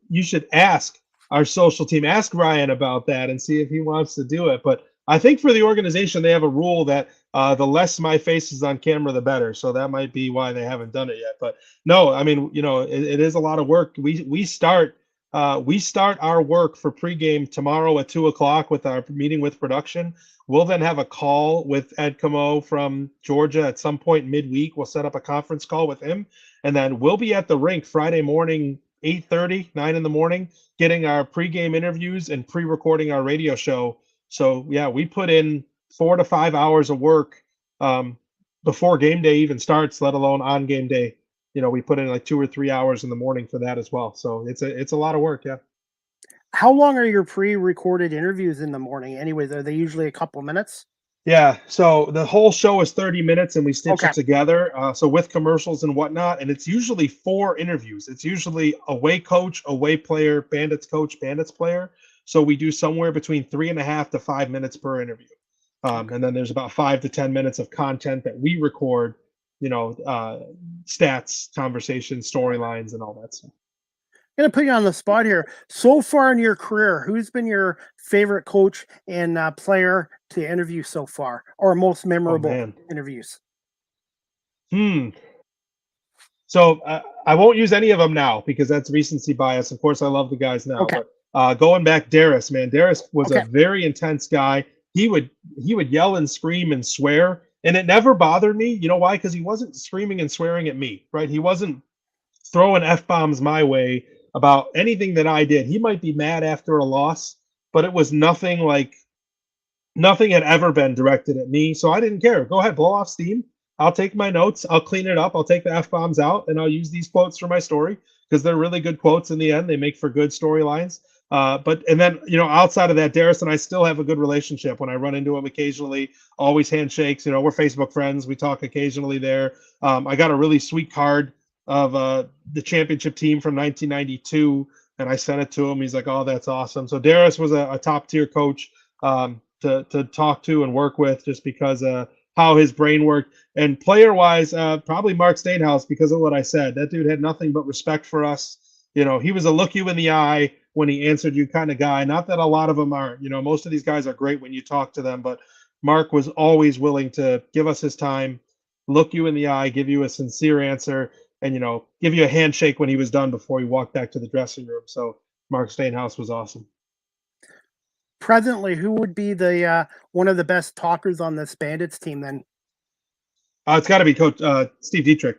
social team, ask Ryan about that and see if he wants to do it. But I think for the organization, they have a rule that the less my face is on camera, the better. So that might be why they haven't done it yet. But no, I mean, it is a lot of work. We start our work for pregame tomorrow at 2:00 with our meeting with production. We'll then have a call with Ed Camo from Georgia at some point midweek. We'll set up a conference call with him, and then we'll be at the rink Friday morning, 8:30, 9 in the morning, getting our pregame interviews and pre-recording our radio show. So yeah, we put in 4 to 5 hours of work before game day even starts, let alone on game day. We put in like 2 or 3 hours in the morning for that as well. So it's a lot of work. Yeah. How long are your pre-recorded interviews in the morning? Anyways, are they usually a couple minutes? Yeah. So the whole show is 30 minutes and we stitch it together. So with commercials and whatnot, and it's usually 4 interviews. It's usually away coach, away player, Bandits coach, Bandits player. So we do somewhere between 3.5 to 5 minutes per interview. And then there's about 5 to 10 minutes of content that we record, stats, conversations, storylines, and all that stuff. I'm going to put you on the spot here. So far in your career, who's been your favorite coach and player to interview so far, or most memorable interviews? So I won't use any of them now because that's recency bias. Of course, I love the guys now. Okay. But going back, Darius, man, Darius was a very intense guy. He would yell and scream and swear, and it never bothered me. You know why? Because he wasn't screaming and swearing at me, right? He wasn't throwing F-bombs my way about anything that I did. He might be mad after a loss, but it was nothing had ever been directed at me. So I didn't care. Go ahead, blow off steam. I'll take my notes. I'll clean it up. I'll take the F-bombs out, and I'll use these quotes for my story because they're really good quotes in the end. They make for good storylines. And then, outside of that, Darius and I still have a good relationship. When I run into him occasionally, always handshakes. We're Facebook friends. We talk occasionally there. I got a really sweet card of the championship team from 1992, and I sent it to him. He's like, "Oh, that's awesome." So Darius was a top tier coach to talk to and work with, just because how his brain worked. And player wise, probably Mark Stainhouse, because of what I said. That dude had nothing but respect for us. He was a look you in the eye when he answered you kind of guy. Not that a lot of them aren't. Most of these guys are great when you talk to them, but Mark was always willing to give us his time, look you in the eye, give you a sincere answer, and give you a handshake when he was done before he walked back to the dressing room. So Mark Stainhouse was awesome. Presently, who would be the one of the best talkers on this Bandits team then? It's got to be Coach Steve Dietrich,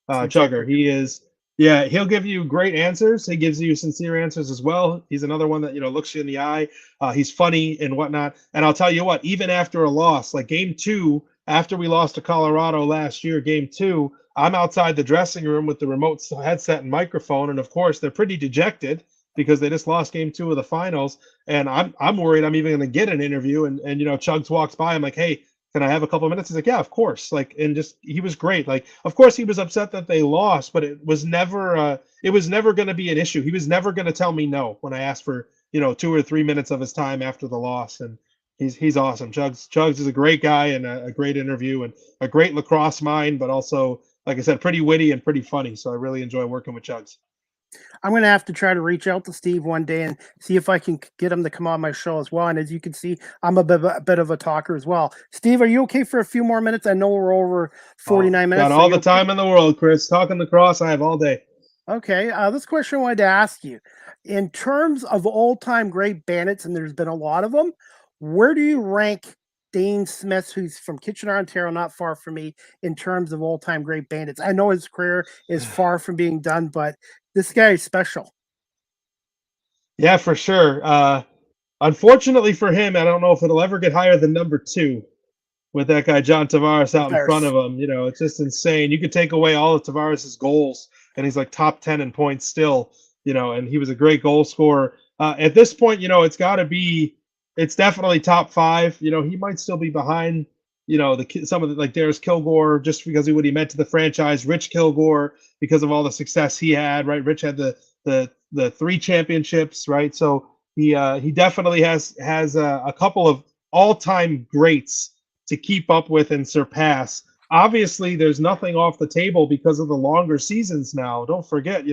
Chugger. He is. Yeah, he'll give you great answers. He gives you sincere answers as well. He's another one that, looks you in the eye. He's funny and whatnot. And I'll tell you what, even after a loss, like game 2, after we lost to Colorado last year, game 2, I'm outside the dressing room with the remote headset and microphone. And of course, they're pretty dejected because they just lost game 2 of the finals. And I'm worried I'm even going to get an interview. And Chugs walks by. I'm like, "Hey, can I have a couple of minutes?" He's like, "Yeah, of course." He was great. Of course he was upset that they lost, but it was never going to be an issue. He was never going to tell me no when I asked for, 2 or 3 minutes of his time after the loss. And he's awesome. Chugs is a great guy and a great interview and a great lacrosse mind, but also, like I said, pretty witty and pretty funny. So I really enjoy working with Chugs. I'm going to have to try to reach out to Steve one day and see if I can get him to come on my show as well. And as you can see, I'm a bit of a talker as well. Steve, are you okay for a few more minutes? I know we're over 49 minutes. Got all the time in the world, Chris. Talking lacrosse, I have all day. Okay, this question I wanted to ask you. In terms of all-time great bandits, and there's been a lot of them, where do you rank Dane Smith, who's from Kitchener, Ontario, not far from me, in terms of all-time great bandits? I know his career is far from being done, but this guy is special. Yeah, for sure. Unfortunately for him, I don't know if it'll ever get higher than number 2 with that guy John Tavares out in front There's of him. It's just insane. You could take away all of Tavares's goals, and he's like top 10 in points still. And he was a great goal scorer. At this point, it's got to be. It's definitely top 5. He might still be behind. Some of the like Darius Kilgore just because of what he meant to the franchise. Rich Kilgore because of all the success he had. Right, Rich had the 3 championships. Right, so he definitely has a couple of all-time greats to keep up with and surpass. Obviously, there's nothing off the table because of the longer seasons now. Don't forget,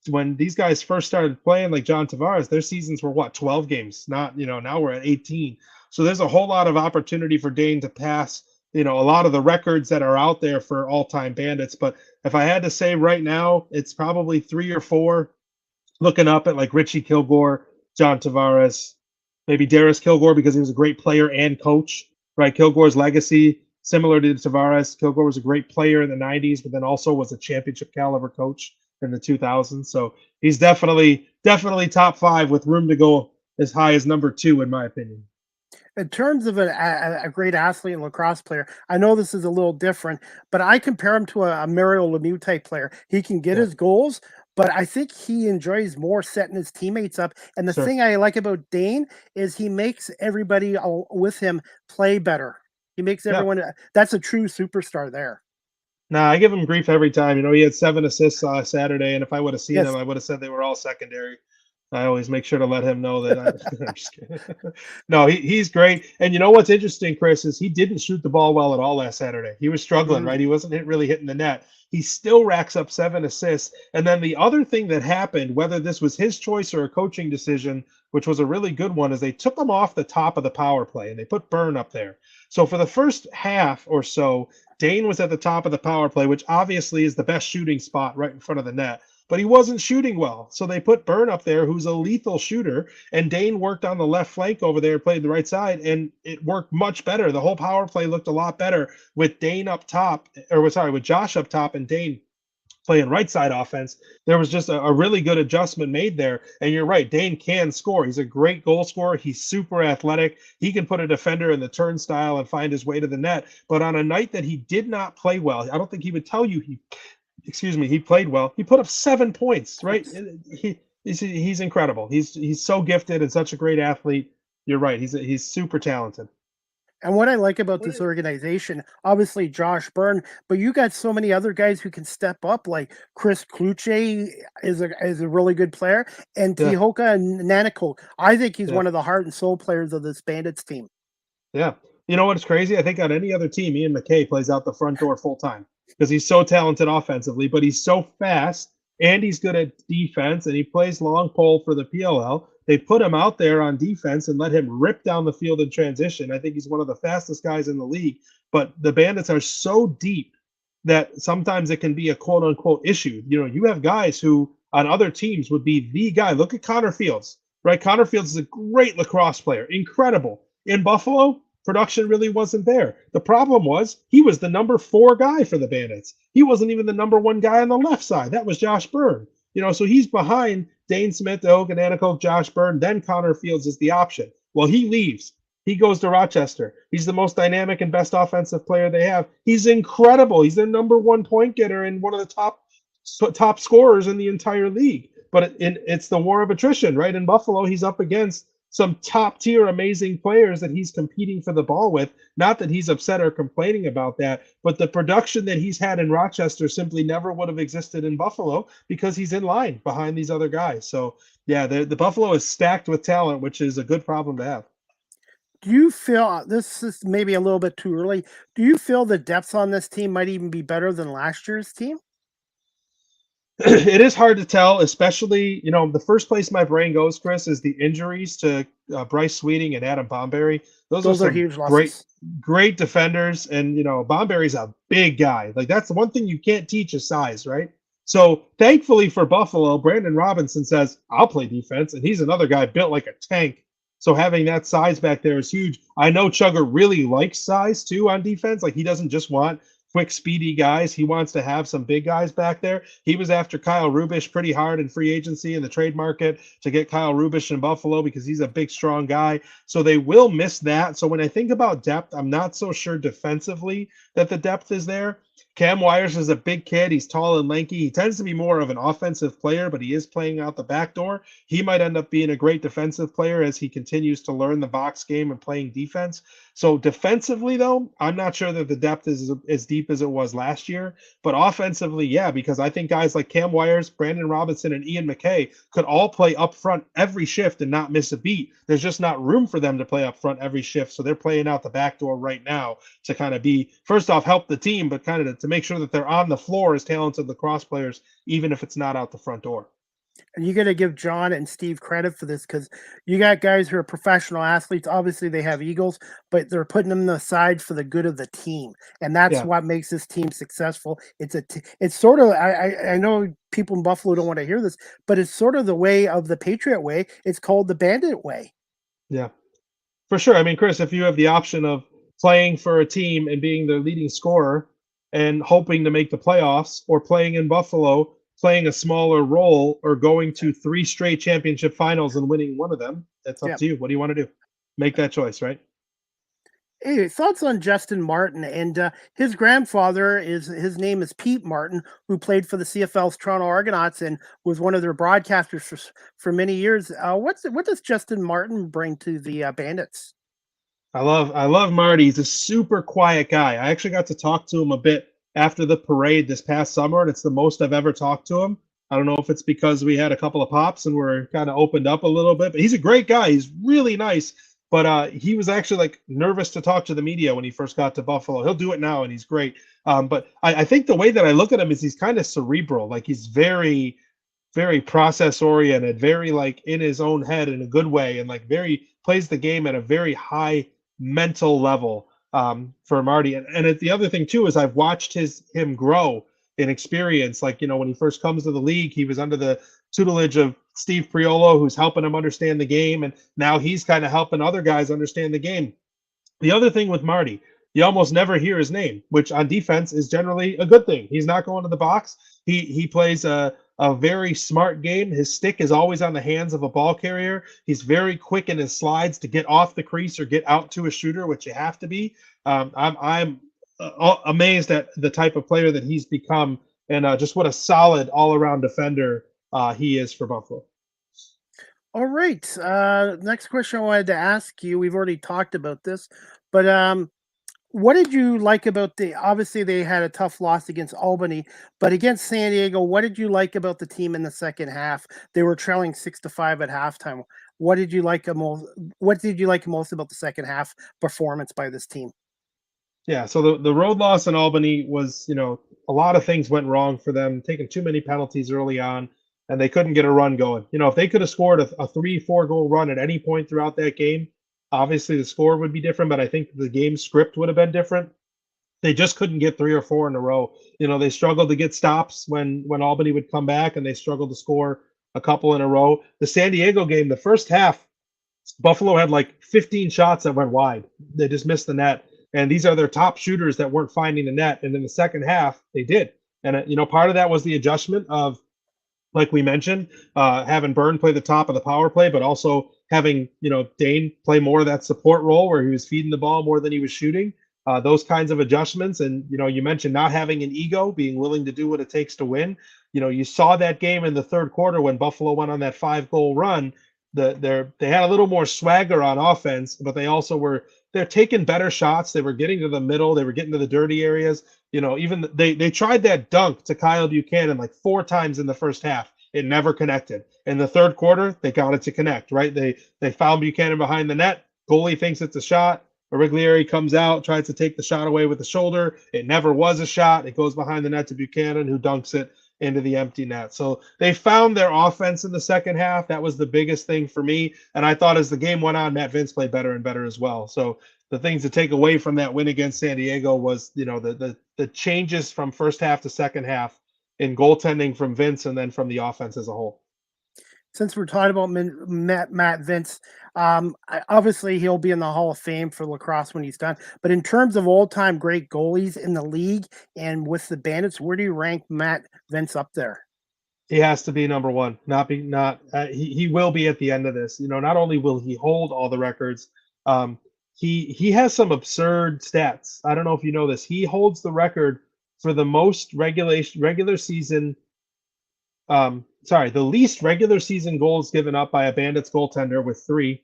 when these guys first started playing, like John Tavares, their seasons were what, 12 games? Not, now we're at 18. So there's a whole lot of opportunity for Dane to pass, a lot of the records that are out there for all-time bandits. But if I had to say right now, it's probably 3 or 4, looking up at like Richie Kilgore, John Tavares, maybe Darius Kilgore because he was a great player and coach. Right, Kilgore's legacy similar to Tavares. Kilgore was a great player in the '90s, but then also was a championship caliber coach in the 2000s. So he's definitely top 5 with room to go as high as number 2, in my opinion. in terms of a great athlete and lacrosse player, I know this is a little different, but I compare him to a Mario Lemieux type player. He can get Yeah, his goals, but I think he enjoys more setting his teammates up. And the sure. thing I like about Dane is he makes everybody with him play better. He makes Yeah. everyone. That's a true superstar there. Nah, I give him grief every time. He had 7 assists Saturday, and if I would have seen Yes, them, I would have said they were all secondary. I always make sure to let him know that I'm just kidding. No, he's great. And you know what's interesting, Chris, is he didn't shoot the ball well at all last Saturday. He was struggling, mhm, right? He wasn't really hitting the net. He still racks up 7 assists. And then the other thing that happened, whether this was his choice or a coaching decision, which was a really good one, is they took him off the top of the power play and they put Byrne up there. So for the first half or so, Dane was at the top of the power play, which obviously is the best shooting spot right in front of the net, but he wasn't shooting well. So they put Byrne up there, who's a lethal shooter, and Dane worked on the left flank over there, played the right side, and it worked much better. The whole power play looked a lot better with Dane up top, with Josh up top and Dane playing right side offense. There was just a really good adjustment made there. And you're right, Dane can score. He's a great goal scorer. He's super athletic. He can put a defender in the turnstile and find his way to the net. But on a night that he did not play well, I don't think he would tell you he played well. He put up 7 points, right? He's incredible. He's so gifted and such a great athlete. You're right. He's super talented. And what I like about this organization, obviously Josh Byrne, but you got so many other guys who can step up, like Chris Kluche is a really good player, and Yeah, Tehoka Nanako. I think he's yeah. one of the heart and soul players of this Bandits team. Yeah. You know what's crazy? I think on any other team, Ian McKay plays out the front door full time because he's so talented offensively, but he's so fast and he's good at defense and he plays long pole for the PLL. They put him out there on defense and let him rip down the field in transition. I think he's one of the fastest guys in the league, but the Bandits are so deep that sometimes it can be a quote unquote issue. You have guys who on other teams would be the guy. Look at Connor Fields, right? Connor Fields is a great lacrosse player, incredible. In Buffalo, production really wasn't there. The problem was he was the number 4 guy for the Bandits. He wasn't even the number 1 guy on the left side. That was Josh Byrne. So he's behind Dane Smith, Hogan Anico, Josh Byrne. Then Connor Fields is the option. Well, he leaves. He goes to Rochester. He's the most dynamic and best offensive player they have. He's incredible. He's their number 1 point getter and one of the top scorers in the entire league. But it's the war of attrition, right? In Buffalo, he's up against some top tier amazing players that he's competing for the ball with. Not that he's upset or complaining about that, but the production that he's had in Rochester simply never would have existed in Buffalo because he's in line behind these other guys. So yeah, the Buffalo is stacked with talent, which is a good problem to have. Do you feel this is maybe a little bit too early? Do you feel the depth on this team might even be better than last year's team? It is hard to tell, especially, the first place my brain goes, Chris, is the injuries to Bryce Sweeting and Adam Bomberry. Those are Those are some huge great, losses. great defenders. And, Bomberry's a big guy. Like, that's the one thing you can't teach is size, right? So thankfully for Buffalo, Brandon Robinson says, I'll play defense. And he's another guy built like a tank. So having that size back there is huge. I know Chugger really likes size too on defense. Like he doesn't just want quick, speedy guys. He wants to have some big guys back there. He was after Kyle Rubish pretty hard in free agency in the trade market to get Kyle Rubish in Buffalo because he's a big, strong guy. So they will miss that. So when I think about depth, I'm not so sure defensively that the depth is there. Cam Wires is a big kid. He's tall and lanky. He tends to be more of an offensive player, but he is playing out the back door. He might end up being a great defensive player as he continues to learn the box game and playing defense. So defensively, though, I'm not sure that the depth is as deep as it was last year. But offensively, yeah, because I think guys like Cam Wires, Brandon Robinson, and Ian McKay could all play up front every shift and not miss a beat. There's just not room for them to play up front every shift. So they're playing out the back door right now to kind of be, first off, help the team, but kind of to make sure that they're on the floor as talented lacrosse players, even if it's not out the front door. And you got to give John and Steve credit for this because you got guys who are professional athletes. Obviously, they have egos, but they're putting them aside for the good of the team, and that's what makes this team successful. It's sort of I know people in Buffalo don't want to hear this, but it's sort of the way of the Patriot way. It's called the Bandit way. Yeah, for sure. I mean, Chris, if you have the option of playing for a team and being the leading scorer and hoping to make the playoffs, or playing in Buffalo, playing a smaller role, or going to 3 straight championship finals and winning one of them, that's up to you. What do you want to do? Make that choice, right? Hey, thoughts on Justin Martin? And his grandfather his name is Pete Martin, who played for the CFL's Toronto Argonauts and was one of their broadcasters for many years. What does Justin Martin bring to the Bandits? I love Marty. He's a super quiet guy. I actually got to talk to him a bit after the parade this past summer, and it's the most I've ever talked to him. I don't know if it's because we had a couple of pops and we're kind of opened up a little bit, but he's a great guy. He's really nice. But he was actually like nervous to talk to the media when he first got to Buffalo. He'll do it now, and he's great. But I think the way that I look at him is he's kind of cerebral. Like he's very, very process oriented, very like in his own head in a good way, and like very plays the game at a very high mental level for Marty. And the other thing too is I've watched him grow in experience. Like, you know, when he first comes to the league, he was under the tutelage of Steve Priolo, who's helping him understand the game, and now he's kind of helping other guys understand the game. The other thing with Marty, you almost never hear his name, which on defense is generally a good thing. He's not going to the box. He plays a very smart game. His stick is always on the hands of a ball carrier. He's very quick in his slides to get off the crease or get out to a shooter, which you have to be. I'm amazed at the type of player that he's become, and just what a solid all-around defender he is for Buffalo. All right. Next question I wanted to ask you. We've already talked about this, but what did you like about obviously they had a tough loss against Albany, but against San Diego, what did you like about the team in the second half? They were trailing 6-5 at halftime. What did you like most about the second half performance by this team? Yeah, so the road loss in Albany was, you know, a lot of things went wrong for them, taking too many penalties early on, and they couldn't get a run going. You know, if they could have scored a 3-4 goal run at any point throughout that game, obviously the score would be different, but I think the game script would have been different. They just couldn't get 3 or 4 in a row. You know, they struggled to get stops when Albany would come back, and they struggled to score a couple in a row. The San Diego game, the first half, Buffalo had like 15 shots that went wide. They just missed the net. And these are their top shooters that weren't finding the net. And in the second half, they did. And, you know, part of that was the adjustment of, like we mentioned, having Byrne play the top of the power play, but also having, you know, Dane play more of that support role where he was feeding the ball more than he was shooting. Those kinds of adjustments. And, you know, you mentioned not having an ego, being willing to do what it takes to win. You know, you saw that game in the third quarter when Buffalo went on that 5-goal run. They had a little more swagger on offense, but they also they're taking better shots. They were getting to the middle. They were getting to the dirty areas. You know, even they tried that dunk to Kyle Buchanan like 4 times in the first half. It never connected. In the third quarter, they got it to connect, right? They found Buchanan behind the net. Goalie thinks it's a shot. Origlieri comes out, tries to take the shot away with the shoulder. It never was a shot. It goes behind the net to Buchanan, who dunks it into the empty net. So they found their offense in the second half. That was the biggest thing for me. And I thought as the game went on, Matt Vince played better and better as well. So the things to take away from that win against San Diego was, you know, the changes from first half to second half in goaltending from Vince and then from the offense as a whole. Since we're talking about Matt Vince, obviously he'll be in the Hall of Fame for lacrosse when he's done. But in terms of all-time great goalies in the league and with the Bandits, where do you rank Matt Vince up there? He has to be number one. He will be at the end of this. Not only will he hold all the records, he has some absurd stats. I don't know if you know this. He holds the record for the most regular season. The least regular season goals given up by a Bandits goaltender with 3,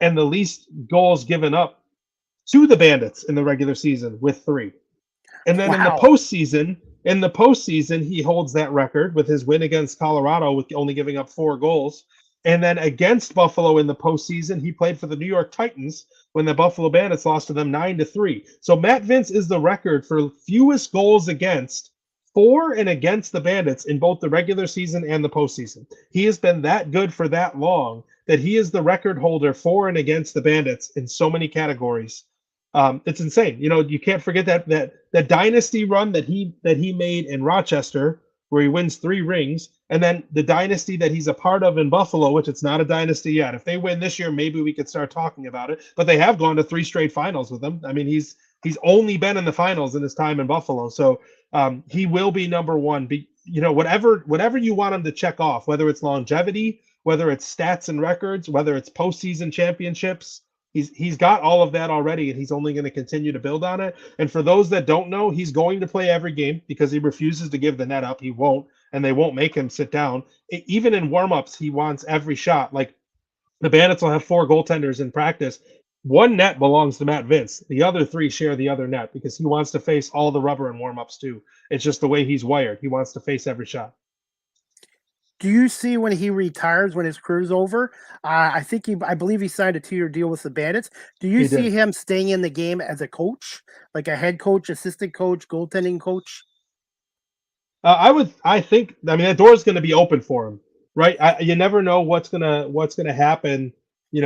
and the least goals given up to the Bandits in the regular season with 3. And then Wow. in the postseason, he holds that record with his win against Colorado with only giving up 4 goals. And then against Buffalo in the postseason, he played for the New York Titans when the Buffalo Bandits lost to them 9-3. So Matt Vince is the record for fewest goals against for and against the Bandits in both the regular season and the postseason. He has been that good for that long that he is the record holder for and against the Bandits in so many categories. It's insane. You can't forget that dynasty run that he made in Rochester, where he wins 3 rings, and then the dynasty that he's a part of in Buffalo, which it's not a dynasty yet. If they win this year, maybe we could start talking about it. But they have gone to 3 straight finals with him. I mean, he's only been in the finals in his time in Buffalo. So he will be number one. Whatever you want him to check off, whether it's longevity, whether it's stats and records, whether it's postseason championships, he's got all of that already, and he's only going to continue to build on it. And for those that don't know, he's going to play every game because he refuses to give the net up. He won't, and they won't make him sit down. Even in warmups, he wants every shot. Like the Bandits will have 4 goaltenders in practice. 1 net belongs to Matt Vince. The other 3 share the other net because he wants to face all the rubber in warmups too. It's just the way he's wired. He wants to face every shot. Do you see when he retires, when his career's over? I believe he signed a 2-year deal with the Bandits. Do you see him staying in the game as a coach, like a head coach, assistant coach, goaltending coach? I think that door is going to be open for him, right? You never know what's gonna happen. He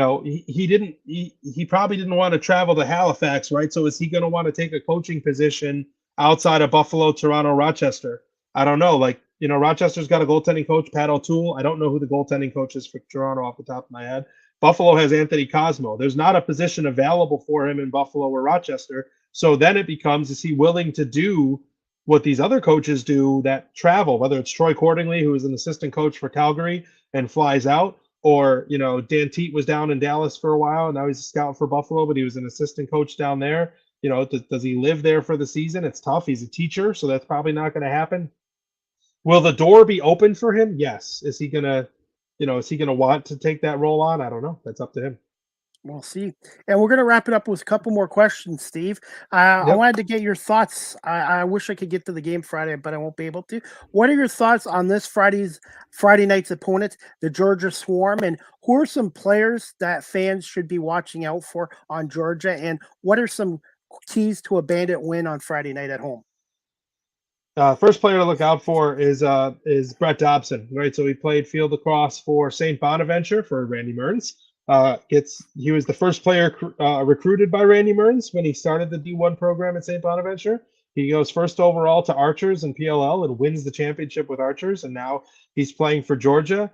probably didn't want to travel to Halifax, right? So is he going to want to take a coaching position outside of Buffalo, Toronto, Rochester? I don't know. Rochester's got a goaltending coach, Pat O'Toole. I don't know who the goaltending coach is for Toronto off the top of my head. Buffalo has Anthony Cosmo. There's not a position available for him in Buffalo or Rochester. So then it becomes, is he willing to do what these other coaches do that travel, whether it's Troy Cordingley, who is an assistant coach for Calgary and flies out, or, Dan Teat was down in Dallas for a while, and now he's a scout for Buffalo, but he was an assistant coach down there. Does he live there for the season? It's tough. He's a teacher, so that's probably not going to happen. Will the door be open for him? Yes. Is he gonna want to take that role on? I don't know. That's up to him. We'll see. And we're going to wrap it up with a couple more questions, Steve. I wanted to get your thoughts. I wish I could get to the game Friday, but I won't be able to. What are your thoughts on this Friday night's opponent, the Georgia Swarm, and who are some players that fans should be watching out for on Georgia, and what are some keys to a Bandit win on Friday night at home? First player to look out for is Brett Dobson, right? So he played field lacrosse for St. Bonaventure for Randy Mearns. He was the first player recruited by Randy Mearns when he started the D1 program at St. Bonaventure. He goes first overall to Archers and PLL and wins the championship with Archers, and now he's playing for Georgia.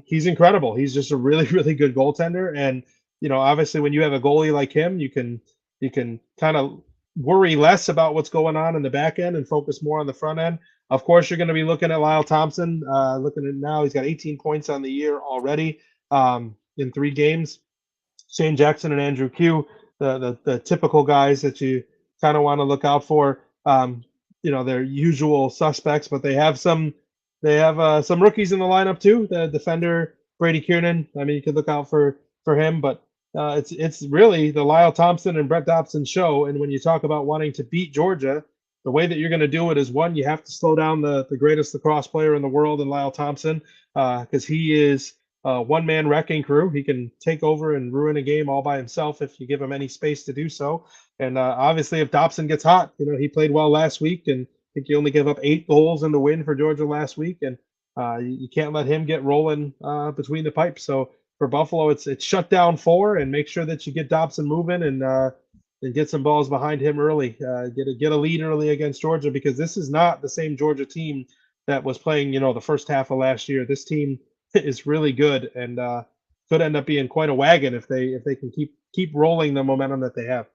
He's incredible. He's just a really, really good goaltender, and obviously when you have a goalie like him, you can kind of worry less about what's going on in the back end and focus more on the front end. Of course, you're going to be looking at Lyle Thompson. Looking at now, he's got 18 points on the year already in 3 games. Shane Jackson and Andrew Q, the typical guys that you kind of want to look out for. They're usual suspects, but they have some rookies in the lineup too. The defender Brady Kiernan. You could look out for him, but it's really the Lyle Thompson and Brett Dobson show. And when you talk about wanting to beat Georgia, the way that you're going to do it is, one, you have to slow down the greatest lacrosse player in the world in Lyle Thompson, because he is a one-man wrecking crew. He can take over and ruin a game all by himself if you give him any space to do so. And obviously, if Dobson gets hot, he played well last week, and I think he only gave up 8 goals in the win for Georgia last week, and you can't let him get rolling between the pipes. So for Buffalo, it's shut down 4, and make sure that you get Dobson moving and get some balls behind him early. Get a lead early against Georgia, because this is not the same Georgia team that was playing, the first half of last year. This team is really good and could end up being quite a wagon if they can keep rolling the momentum that they have.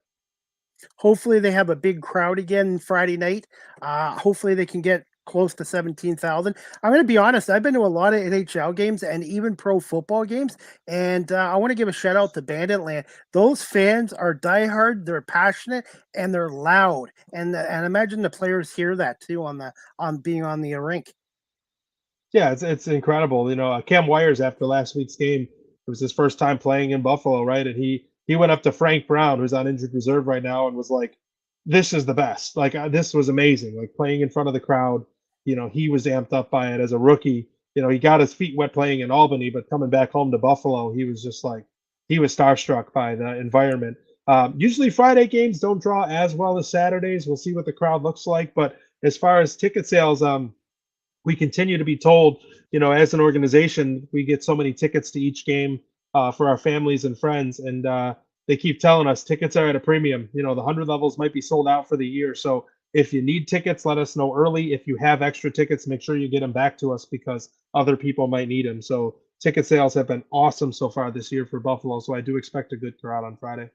Hopefully they have a big crowd again Friday night. Hopefully they can get close to 17,000. I'm going to be honest. I've been to a lot of NHL games and even pro football games. And I want to give a shout out to Bandit Land. Those fans are diehard. They're passionate and they're loud. And imagine the players hear that too on being on the rink. Yeah, it's incredible. Cam Wires after last week's game, it was his first time playing in Buffalo, right? And he went up to Frank Brown, who's on injured reserve right now, and was like, "This is the best. Like this was amazing. Like playing in front of the crowd. He was amped up by it as a rookie. He got his feet wet playing in Albany, but coming back home to Buffalo, he was just like he was starstruck by the environment. Usually Friday games don't draw as well as Saturdays. We'll see what the crowd looks like, but as far as ticket sales, we continue to be told, as an organization, we get so many tickets to each game for our families and friends, and they keep telling us tickets are at a premium. The 100 levels might be sold out for the year, so if you need tickets, let us know early. If you have extra tickets, make sure you get them back to us because other people might need them. So ticket sales have been awesome so far this year for Buffalo, so I do expect a good crowd on Friday.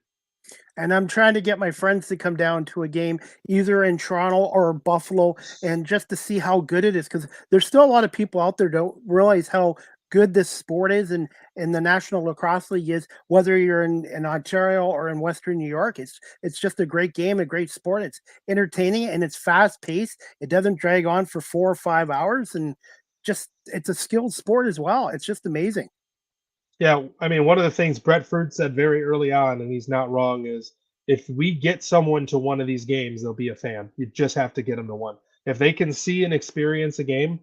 And I'm trying to get my friends to come down to a game either in Toronto or Buffalo and just to see how good it is, because there's still a lot of people out there don't realize how good this sport is and the National Lacrosse League is, whether you're in Ontario or in Western New York. It's just a great game, a great sport. It's entertaining and it's fast paced. It doesn't drag on for 4 or 5 hours, and just it's a skilled sport as well. It's just amazing. Yeah, I mean, one of the things Brett Fruit said very early on, and he's not wrong, is if we get someone to one of these games, they'll be a fan. You just have to get them to one. If they can see and experience a game,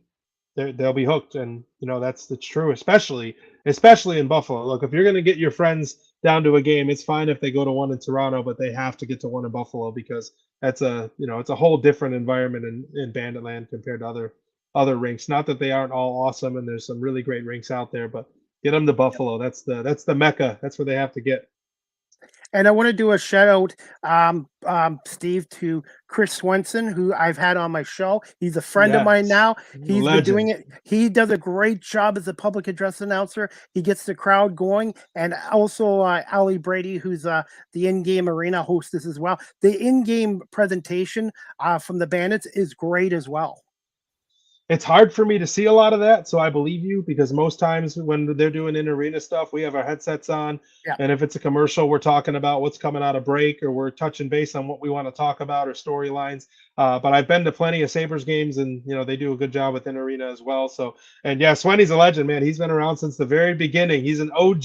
they'll be hooked, and that's true, especially in Buffalo. Look, if you're going to get your friends down to a game, it's fine if they go to one in Toronto, but they have to get to one in Buffalo because that's it's a whole different environment in Banditland compared to other rinks. Not that they aren't all awesome, and there's some really great rinks out there, but get them to Buffalo. That's the Mecca. That's where they have to get. And I want to do a shout out, Steve, to Chris Swenson, who I've had on my show. He's a friend of mine now. He's been doing it. He does a great job as a public address announcer. He gets the crowd going. And also Ali Brady, who's the in-game arena hostess as well. The in-game presentation from the Bandits is great as well. It's hard for me to see a lot of that, so I believe you, because most times when they're doing in-arena stuff, we have our headsets on, and if it's a commercial, we're talking about what's coming out of break, or we're touching base on what we want to talk about or storylines. But I've been to plenty of Sabres games, and they do a good job with in-arena as well. So, and yeah, Swenny's a legend, man. He's been around since the very beginning. He's an OG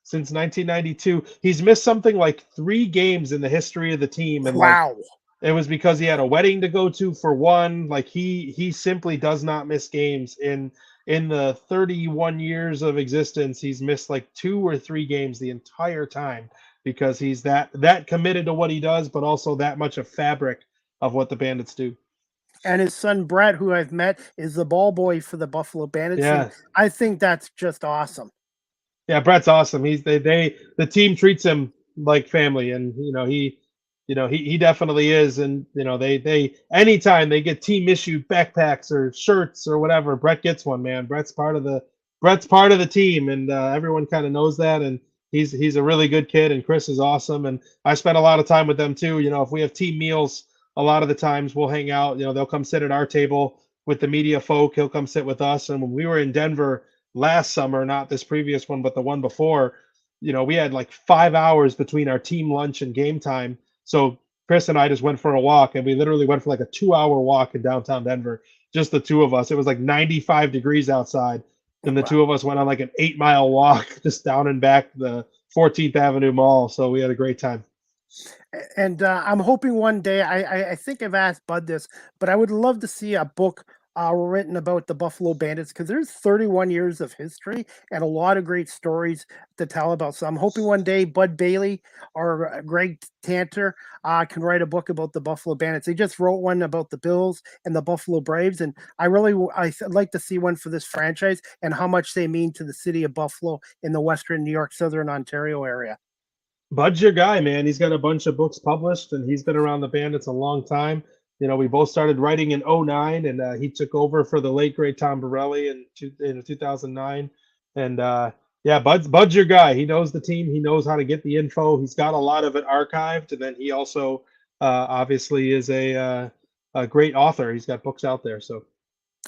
since 1992. He's missed something like 3 games in the history of the team, and wow. It was because he had a wedding to go to for one. Like he simply does not miss games. In the 31 years of existence, he's missed like 2 or 3 games the entire time because he's that committed to what he does, but also that much a fabric of what the Bandits do. And his son Brett, who I've met, is the ball boy for the Buffalo Bandits. Yeah, I think that's just awesome. Yeah, Brett's awesome. The team treats him like family, and he definitely is. And they anytime they get team issued backpacks or shirts or whatever, Brett gets one. Man, Brett's part of the team, and everyone kind of knows that. And he's a really good kid, and Chris is awesome. And I spent a lot of time with them too. If we have team meals, a lot of the times we'll hang out. They'll come sit at our table with the media folk. He'll come sit with us. And when we were in Denver last summer, not this previous one, but the one before, we had like 5 hours between our team lunch and game time. So Chris and I just went for a walk, and we literally went for like a 2-hour walk in downtown Denver, just the two of us. It was like 95 degrees outside. And the two of us went on like an 8-mile walk just down and back the 14th Avenue Mall. So we had a great time. And I'm hoping one day, I think I've asked Bud this, but I would love to see a book written about the Buffalo Bandits, because there's 31 years of history and a lot of great stories to tell about. So I'm hoping one day Bud Bailey or Greg Tanter can write a book about the Buffalo Bandits. They just wrote one about the Bills and the Buffalo Braves, and I'd like to see one for this franchise and how much they mean to the city of Buffalo in the Western New York, Southern Ontario area. Bud's your guy, man. He's got a bunch of books published, and he's been around the Bandits a long time. we both started writing in '09, and he took over for the late great Tom Borelli in 2009. And yeah, Bud's your guy. He knows the team. He knows how to get the info. He's got a lot of it archived, and then he also obviously is a great author. He's got books out there. So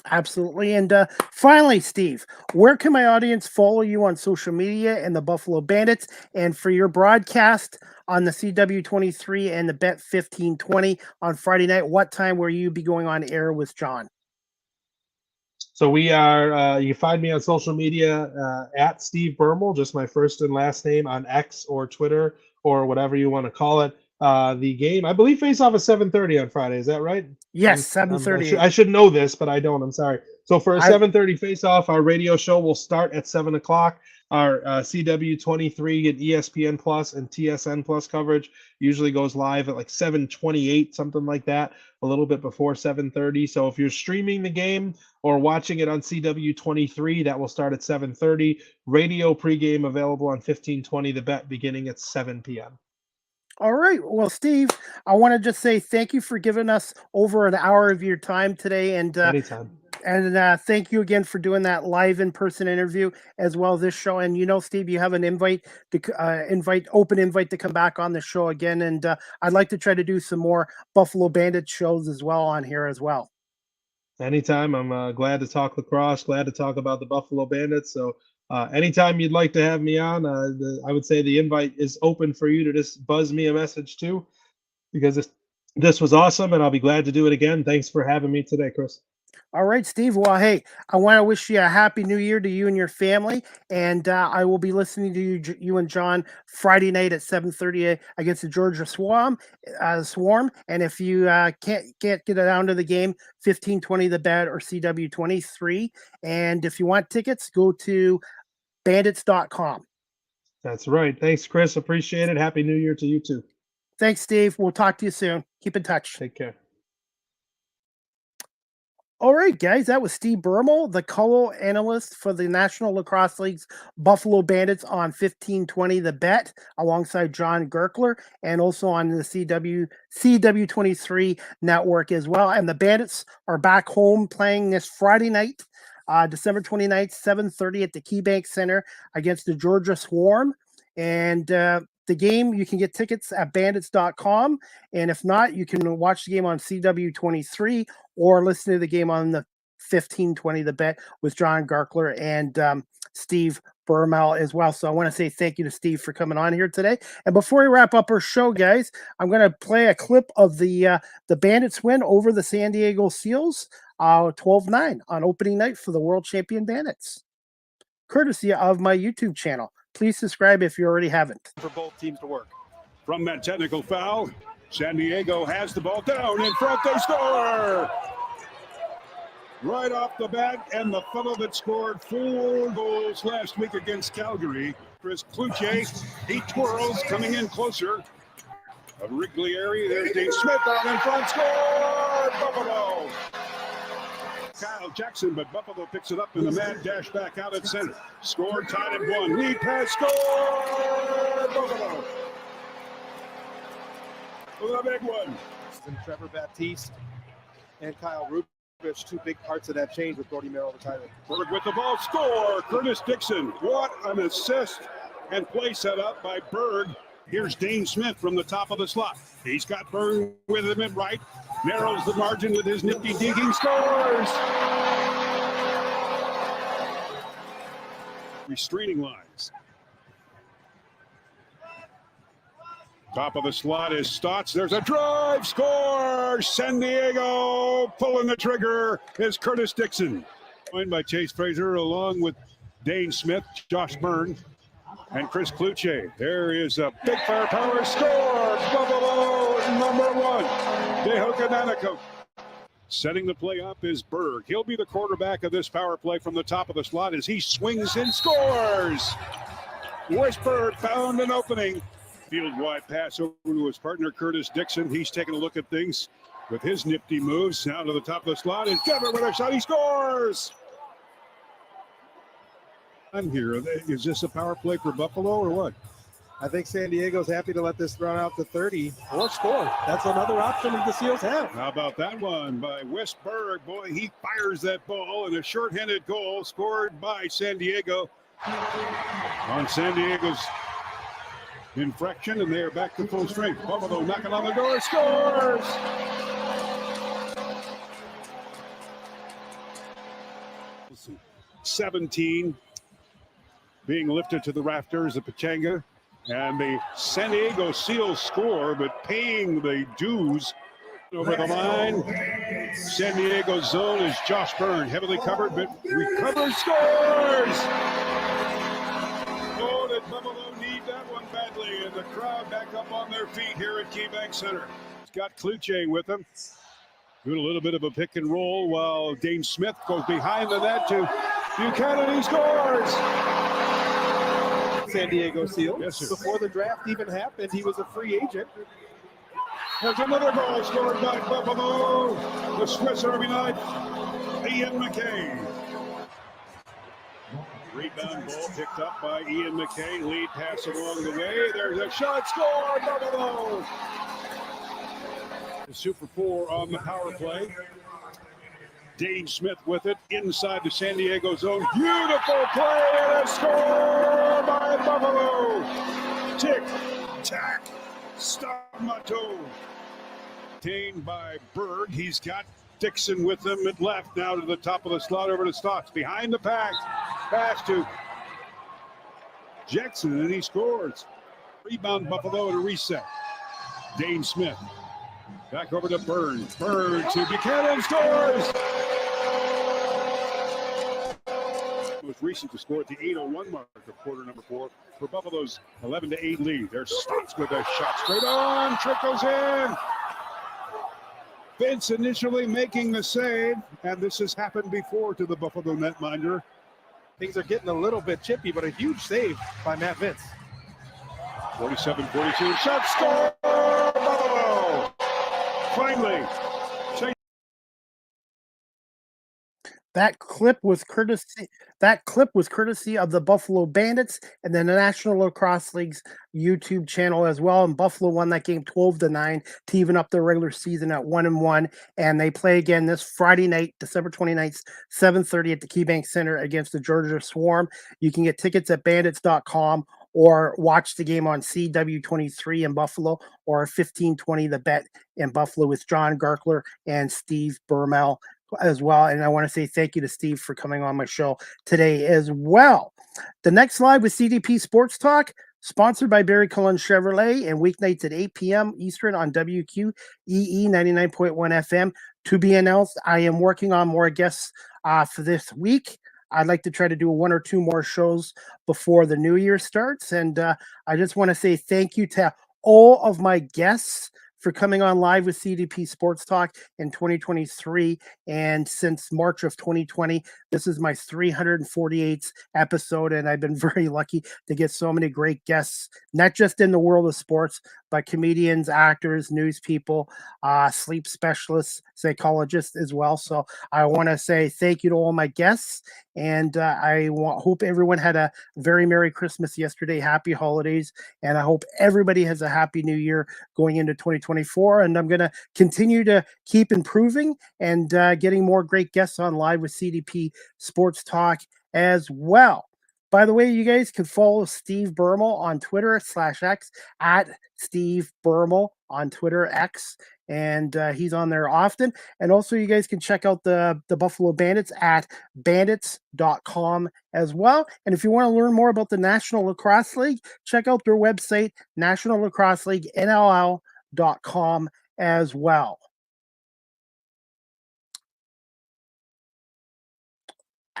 Absolutely. And finally, Steve, where can my audience follow you on social media and the Buffalo Bandits, and for your broadcast on the CW23 and the Bet 1520 on Friday night? What time will you be going on air with John? So we are, you find me on social media at Steve Bermel, just my first and last name, on X or Twitter or whatever you want to call it. The game, I believe, face-off is 7:30 on Friday. Is that right? Yes, 7:30. I should know this, but I don't. I'm sorry. So for a 7:30 face-off, our radio show will start at 7 o'clock. Our CW23 and ESPN Plus and TSN Plus coverage usually goes live at like 7:28, something like that, a little bit before 7:30. So if you're streaming the game or watching it on CW23, that will start at 7:30. Radio pregame available on 1520 The Bet beginning at 7 p.m. All right. Well, Steve, I want to just say thank you for giving us over an hour of your time today. And anytime. And thank you again for doing that live in-person interview as well as this show. And Steve, you have an open invite to come back on the show again. And I'd like to try to do some more Buffalo Bandits shows as well on here as well. Anytime. I'm glad to talk lacrosse, glad to talk about the Buffalo Bandits. So anytime you'd like to have me on, I would say the invite is open for you to just buzz me a message too, because this was awesome, and I'll be glad to do it again. Thanks for having me today, Chris. All right, Steve. Well, hey, I want to wish you a happy new year to you and your family. And I will be listening to you and John Friday night at 7:30 against the Georgia Swarm. And if you can't get down to the game, 1520 The Bet or CW23. And if you want tickets, go to bandits.com. That's right. Thanks, Chris. Appreciate it. Happy New Year to you too. Thanks, Steve. We'll talk to you soon. Keep in touch. Take care. All right, guys, that was Steve Bermel, the color analyst for the National Lacrosse League's Buffalo Bandits on 1520 The Bet, alongside John Gerkler, and also on the CW23 network as well. And the Bandits are back home playing this Friday night, December 29th, 7:30 at the KeyBank Center against the Georgia Swarm. And the game, you can get tickets at bandits.com. And if not, you can watch the game on CW23 or listen to the game on the 1520 The Bet with John Garkler and Steve Bermel as well. So I want to say thank you to Steve for coming on here today. And before we wrap up our show, guys, I'm going to play a clip of the Bandits win over the San Diego Seals, 12-9 on opening night for the world champion Bandits, courtesy of my YouTube channel. Please subscribe if you already haven't. For both teams to work. From that technical foul, San Diego has the ball down in front. They score! Right off the bat, and the fellow that scored 4 goals last week against Calgary, Chris Cloutier, he twirls, coming in closer. A Wrigley area, there's Dave Smith down in front, score! Buffalo! Kyle Jackson, but Buffalo picks it up in the mad dash back out at center. Score, tied at 1. Lead pass, score! Buffalo! With a big one. And Trevor Baptiste and Kyle Rubich, 2 big parts of that change with Gordy Merrill retiring. Berg with the ball, score! Curtis Dixon, what an assist and play set up by Berg. Here's Dane Smith from the top of the slot. He's got Berg with him at right. Narrows the margin with his nifty digging, scores! Restraining lines. Top of the slot is Stotts. There's a drive, score! San Diego pulling the trigger is Curtis Dixon. Joined by Chase Fraser along with Dane Smith, Josh Byrne, and Chris Cloutier. There is a big firepower score. Buffalo number 1. Dehokananako. Setting the play up is Berg. He'll be the quarterback of this power play from the top of the slot as he swings and scores. Westberg found an opening. Field wide pass over to his partner Curtis Dixon. He's taking a look at things with his nifty moves. Now to the top of the slot is Dever with a shot. He scores. I'm here. Is this a power play for Buffalo or what? I think San Diego's happy to let this run out to 30 or score. That's another option that the Seals have. How about that one by Westberg? Boy, he fires that ball, and a shorthanded goal scored by San Diego on San Diego's infraction, and they are back to full strength. Buffalo knocking on the door, scores! 17 being lifted to the rafters of Pechanga. And the San Diego Seals score, but paying the dues over the line. San Diego zone is Josh Byrne, heavily covered, but recovers, scores! Oh, did Buffalo need that one badly, and the crowd back up on their feet here at KeyBank Center. Scott Kluche with them. Doing a little bit of a pick and roll while Dane Smith goes behind the net to Buchanan, he scores! San Diego Seals. Yes, sir. Before the draft even happened, he was a free agent. There's another goal scored by Buffalo. The Swiss Army knife, Ian McKay. Rebound ball picked up by Ian McKay. Lead pass along the way. There's a shot, score, Buffalo. The Super 4 on the power play. Dane Smith with it inside the San Diego zone. Beautiful play and a score by Buffalo. Tick, tack, Stamato. Tamed by Berg. He's got Dixon with him at left now to the top of the slot over to Stotts. Behind the pack. Pass to Jackson and he scores. Rebound Buffalo at a reset. Dane Smith. Back over to Byrne. Byrne to Buchanan, scores! Most recent to score at the 8:01 mark of quarter number 4 for Buffalo's 11-8 lead. There's Stotts with a shot straight on, trickles in. Vince initially making the save, and this has happened before to the Buffalo netminder. Things are getting a little bit chippy, but a huge save by Matt Vince. 47-42, shot, score! Buffalo! Finally. That clip was courtesy of the Buffalo Bandits and then the National Lacrosse League's YouTube channel as well. And Buffalo won that game 12-9 to even up their regular season at 1-1. And they play again this Friday night, December 29th, 7:30 at the KeyBank Center against the Georgia Swarm. You can get tickets at bandits.com or watch the game on CW23 in Buffalo or 1520 The Bet in Buffalo with John Garkler and Steve Bermel as well. And I want to say thank you to Steve for coming on my show today as well. The next live with CDP Sports Talk, sponsored by Barry Cullen Chevrolet, and weeknights at 8 p.m. Eastern on WQEE 99.1 FM. To be announced, I am working on more guests for this week. I'd like to try to do 1 or 2 more shows before the new year starts. And I just want to say thank you to all of my guests for coming on live with CDP Sports Talk in 2023. And since March of 2020, this is my 348th episode. And I've been very lucky to get so many great guests, not just in the world of sports, but comedians, actors, news people, sleep specialists, psychologists as well. So I want to say thank you to all my guests. And hope everyone had a very Merry Christmas yesterday. Happy holidays. And I hope everybody has a happy new year going into 2024. And I'm going to continue to keep improving and getting more great guests on live with CDP Sports Talk as well. By the way, you guys can follow Steve Bermel on Twitter /X at Steve Bermel on Twitter X. And he's on there often. And also you guys can check out the Buffalo Bandits at bandits.com as well. And if you want to learn more about the National Lacrosse League, check out their website, National Lacrosse League, NLL.com as well.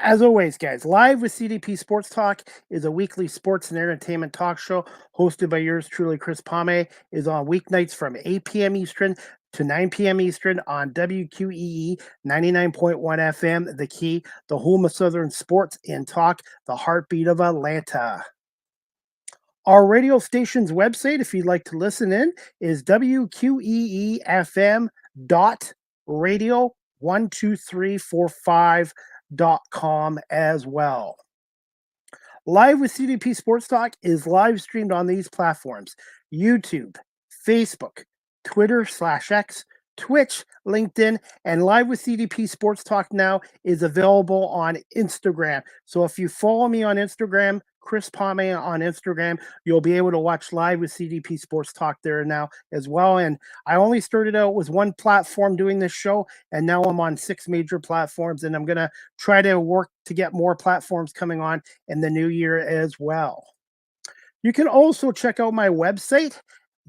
As always, guys, Live with CDP Sports Talk is a weekly sports and entertainment talk show hosted by yours truly, Chris Pame. Is on weeknights from 8 p.m. Eastern to 9 p.m. Eastern on WQEE 99.1 FM, The Key, the home of Southern sports and talk, the heartbeat of Atlanta. Our radio station's website, if you'd like to listen in, is WQEEFM.radio12345.com as well. Live with CDP Sports Talk is live streamed on these platforms: YouTube, Facebook, Twitter/X, Twitch, LinkedIn, and Live with CDP Sports Talk now is available on Instagram. So if you follow me on Instagram, Chris Palme on Instagram, you'll be able to watch Live with CDP Sports Talk there now as well. And I only started out with one platform doing this show, and now I'm on 6 major platforms, and I'm going to try to work to get more platforms coming on in the new year as well. You can also check out my website,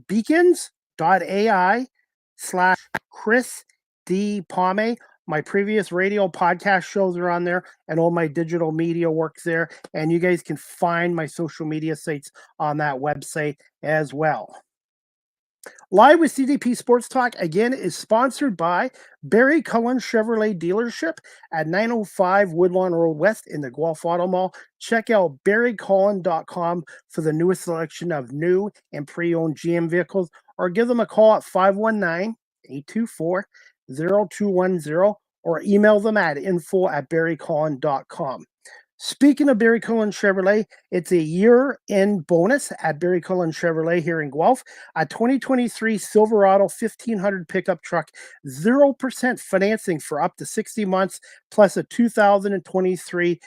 beacons.ai/Chris D. Palme. My previous radio podcast shows are on there, and all my digital media works there. And you guys can find my social media sites on that website as well. Live with CDP Sports Talk, again, is sponsored by Barry Cullen Chevrolet Dealership at 905 Woodlawn Road West in the Guelph Auto Mall. Check out barrycullen.com for the newest selection of new and pre-owned GM vehicles, or give them a call at 519-824-0210, or email them at info@barrycullen.com. Speaking of Barry Cullen Chevrolet, it's a year-end bonus at Barry Cullen Chevrolet here in Guelph. A 2023 Silverado 1500 pickup truck, 0% financing for up to 60 months, plus a 2023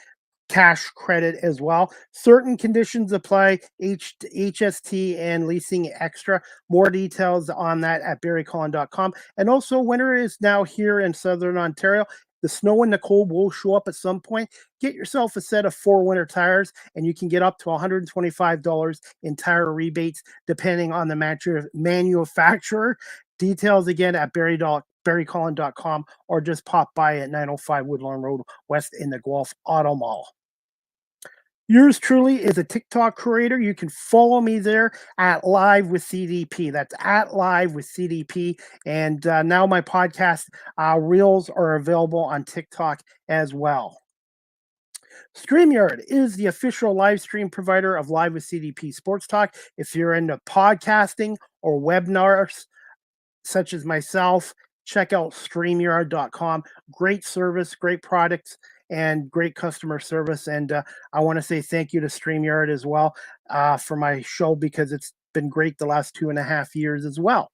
cash credit as well. Certain conditions apply, HST and leasing extra. More details on that at barrycullen.com. And also, winter is now here in Southern Ontario. The snow and the cold will show up at some point. Get yourself a set of 4 winter tires, and you can get up to $125 in tire rebates, depending on the manufacturer. Details again at barrycullen.com, or just pop by at 905 Woodlawn Road West in the Guelph Auto Mall. Yours truly is a TikTok creator. You can follow me there at Live with CDP. That's at Live with CDP. And now my podcast reels are available on TikTok as well. StreamYard is the official live stream provider of Live with CDP Sports Talk. If you're into podcasting or webinars, such as myself, check out StreamYard.com. Great service, great products, and great customer service. And I want to say thank you to StreamYard as well for my show, because it's been great the last 2.5 years as well.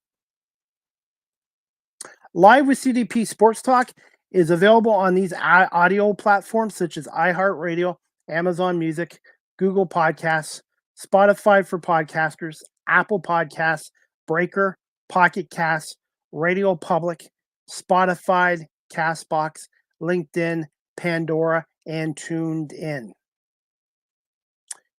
Live with CDP Sports Talk is available on these audio platforms such as iHeartRadio, Amazon Music, Google Podcasts, Spotify for podcasters, Apple Podcasts, Breaker, Pocket Casts, Radio Public, Spotify, Castbox, LinkedIn, Pandora, and Tuned In.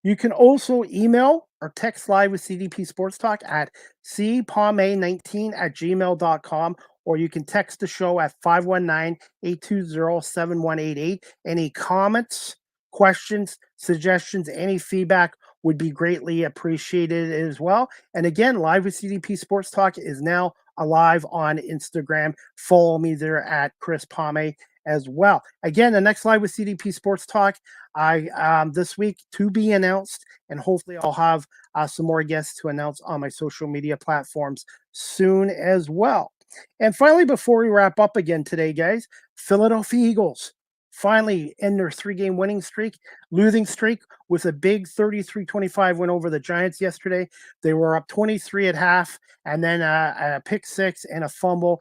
You can also email or text Live with CDP Sports Talk at cpalme19@gmail.com, or you can text the show at 519-820-7188. Any comments, questions, suggestions, any feedback would be greatly appreciated as well. And again, Live with CDP Sports Talk is now alive on Instagram. Follow me there at Chris Palme as well. Again, the next Live with CDP Sports Talk, this week to be announced, and hopefully I'll have some more guests to announce on my social media platforms soon as well. And finally, before we wrap up again today, guys, Philadelphia Eagles finally end their 3-game losing streak with a big 33-25 win over the Giants yesterday. They were up 23 at half, and then a pick six and a fumble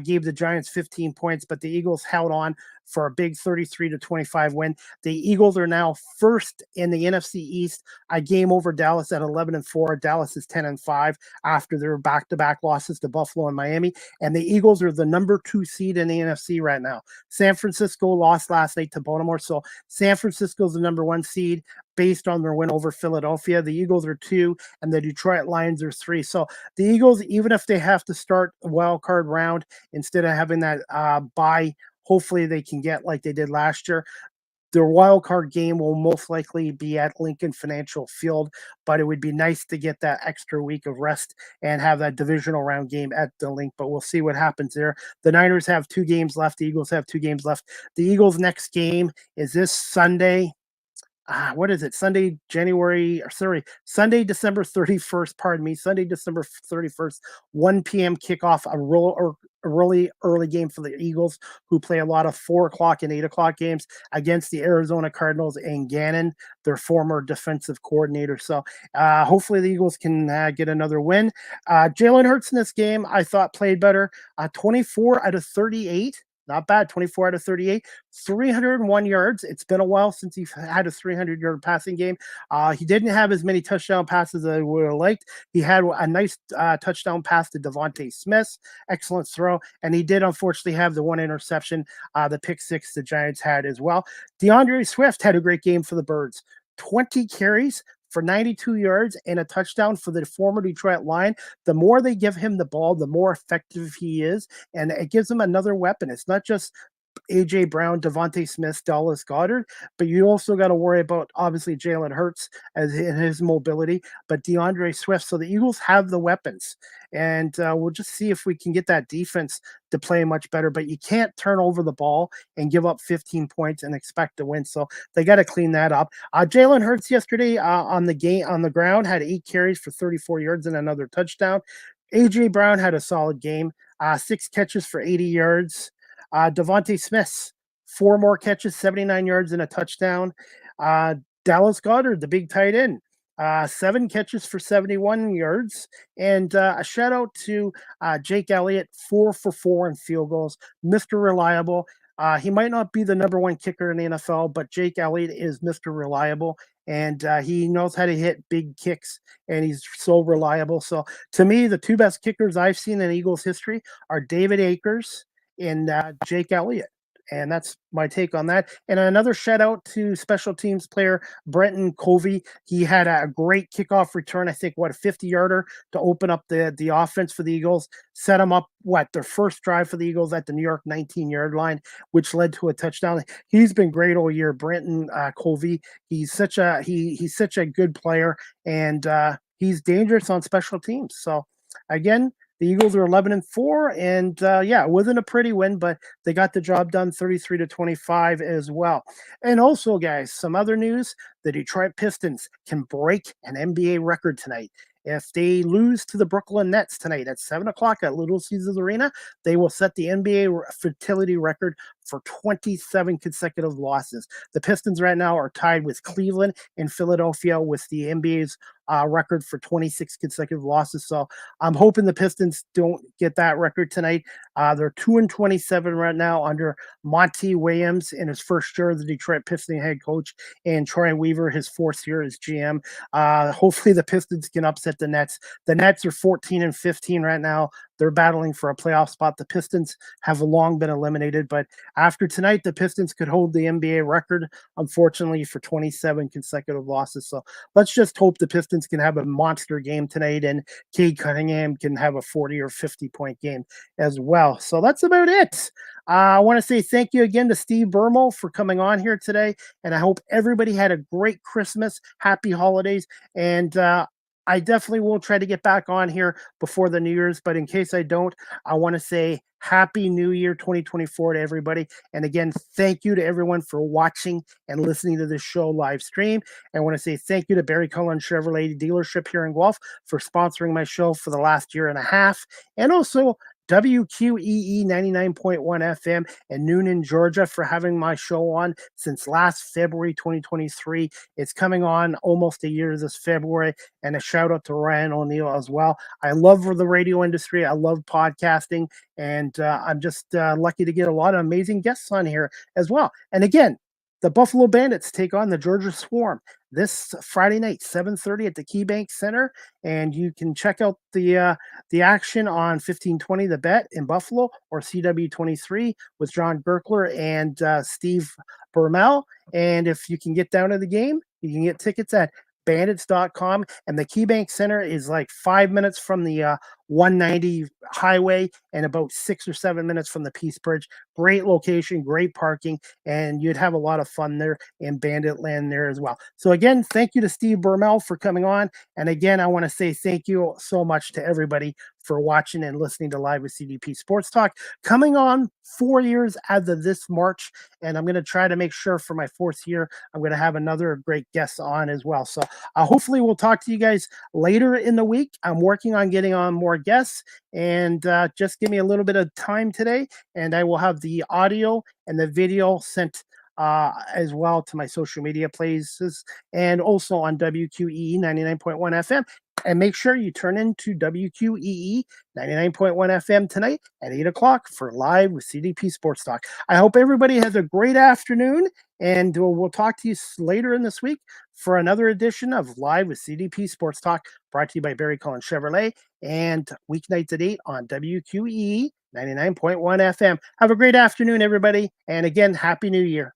gave the Giants 15 points, but the Eagles held on for a big 33-25 win. The Eagles are now first in the NFC East, a game over Dallas at 11-4. Dallas is 10-5 after their back-to-back losses to Buffalo and Miami, and the Eagles are the number 2 seed in the NFC right now. San Francisco lost last night to Baltimore, so San Francisco is the number 1 seed based on their win over Philadelphia. The Eagles are 2, and the Detroit Lions are 3. So the Eagles, even if they have to start a wild card round instead of having that bye, hopefully they can get like they did last year. Their wild card game will most likely be at Lincoln Financial Field, but it would be nice to get that extra week of rest and have that divisional round game at the Link, but we'll see what happens there. The Niners have 2 games left. The Eagles have 2 games left. The Eagles' next game is this Sunday. What is it? Sunday, December 31st, Sunday, December 31st, 1 p.m. kickoff, really early game for the Eagles, who play a lot of 4 o'clock and 8 o'clock games against the Arizona Cardinals and Gannon, their former defensive coordinator. So hopefully the Eagles can get another win. Jalen Hurts in this game, I thought played better. 24 out of 38. Not bad, 24 out of 38, 301 yards. It's been a while since he had a 300-yard passing game. He didn't have as many touchdown passes as I would have liked. He had a nice touchdown pass to Devontae Smith, excellent throw, and he did unfortunately have the one interception, the pick six the Giants had as well. DeAndre Swift had a great game for the Birds, 20 carries for 92 yards and a touchdown for the former Detroit Lion. The more they give him the ball, the more effective he is, and it gives him another weapon. It's not just A.J. Brown, Devontae Smith, Dallas Goedert, but you also got to worry about, obviously, Jalen Hurts as in his mobility, but DeAndre Swift. So the Eagles have the weapons, and we'll just see if we can get that defense to play much better, but you can't turn over the ball and give up 15 points and expect to win. So they got to clean that up. Jalen Hurts yesterday on the ground had 8 carries for 34 yards and another touchdown. A.J. Brown had a solid game, 6 catches for 80 yards. Devontae Smith, 4 more catches, 79 yards and a touchdown. Dallas Goedert, the big tight end, 7 catches for 71 yards. And a shout out to Jake Elliott, 4 for 4 in field goals, Mr. Reliable. He might not be the number 1 kicker in the NFL, but Jake Elliott is Mr. Reliable, and he knows how to hit big kicks, and he's so reliable. So to me, the 2 best kickers I've seen in Eagles history are David Akers and Jake Elliott. And that's my take on that. And another shout out to special teams player Brenton Covey. He had a great kickoff return. I think, a 50-yarder to open up the offense for the Eagles, set them up, their first drive for the Eagles at the New York 19-yard line, which led to a touchdown. He's been great all year, Brenton Covey. He's such a good player, and he's dangerous on special teams. So again, the Eagles are 11-4, and it wasn't a pretty win, but they got the job done, 33-25 as well. And also, guys, some other news: the Detroit Pistons can break an NBA record tonight. If they lose to the Brooklyn Nets tonight at 7 o'clock at Little Caesars Arena, they will set the NBA fertility record for 27 consecutive losses. The Pistons right now are tied with Cleveland and Philadelphia with the NBA's record for 26 consecutive losses. So I'm hoping the Pistons don't get that record tonight. They're 2-27 right now under Monty Williams in his first year as the Detroit Pistons head coach, and Troy Weaver, his 4th year as GM. Hopefully the Pistons can upset the Nets. The Nets are 14-15 right now. They're battling for a playoff spot. The Pistons have long been eliminated, but after tonight, the Pistons could hold the NBA record, unfortunately, for 27 consecutive losses. So let's just hope the Pistons can have a monster game tonight, and Cade Cunningham can have a 40 or 50-point game as well. So that's about it. I want to say thank you again to Steve Bermel for coming on here today, and I hope everybody had a great Christmas, happy holidays, and I definitely will try to get back on here before the New Year's, but in case I don't, I want to say Happy New Year 2024 to everybody. And again, thank you to everyone for watching and listening to this show live stream. And I want to say thank you to Barry Cullen Chevrolet dealership here in Guelph for sponsoring my show for the last year and a half. And also WQEE 99.1 FM in Noonan, Georgia, for having my show on since last February 2023. It's coming on almost a year this February, and a shout out to Ryan O'Neill as well. I love the radio industry. I love podcasting, and I'm just lucky to get a lot of amazing guests on here as well. And again, the Buffalo Bandits take on the Georgia Swarm this Friday night, 7:30 at the KeyBank Center, and you can check out the action on 1520 The Bet in Buffalo or CW23 with John Gerkler and Steve Bermel. And if you can get down to the game, you can get tickets at bandits.com, and the KeyBank Center is like 5 minutes from the 190 highway and about 6 or 7 minutes from the Peace Bridge. Great location, great parking, and you'd have a lot of fun there in Bandit Land there as well. So again, thank you to Steve Bermel for coming on, and again, I want to say thank you so much to everybody for watching and listening to Live with CDP Sports Talk. Coming on 4 years as of this March, and I'm going to try to make sure for my 4th year, I'm going to have another great guest on as well. So hopefully we'll talk to you guys later in the week. I'm working on getting on more guests. And just give me a little bit of time today, and I will have the audio and the video sent as well to my social media places and also on WQEE 99.1 FM. And make sure you turn into WQEE 99.1 FM tonight at 8 o'clock for Live with CDP Sports Talk. I hope everybody has a great afternoon, and we'll talk to you later in this week for another edition of Live with CDP Sports Talk, brought to you by Barry Cullen Chevrolet, and weeknights at 8 on WQEE 99.1 FM. Have a great afternoon, everybody. And again, Happy New Year.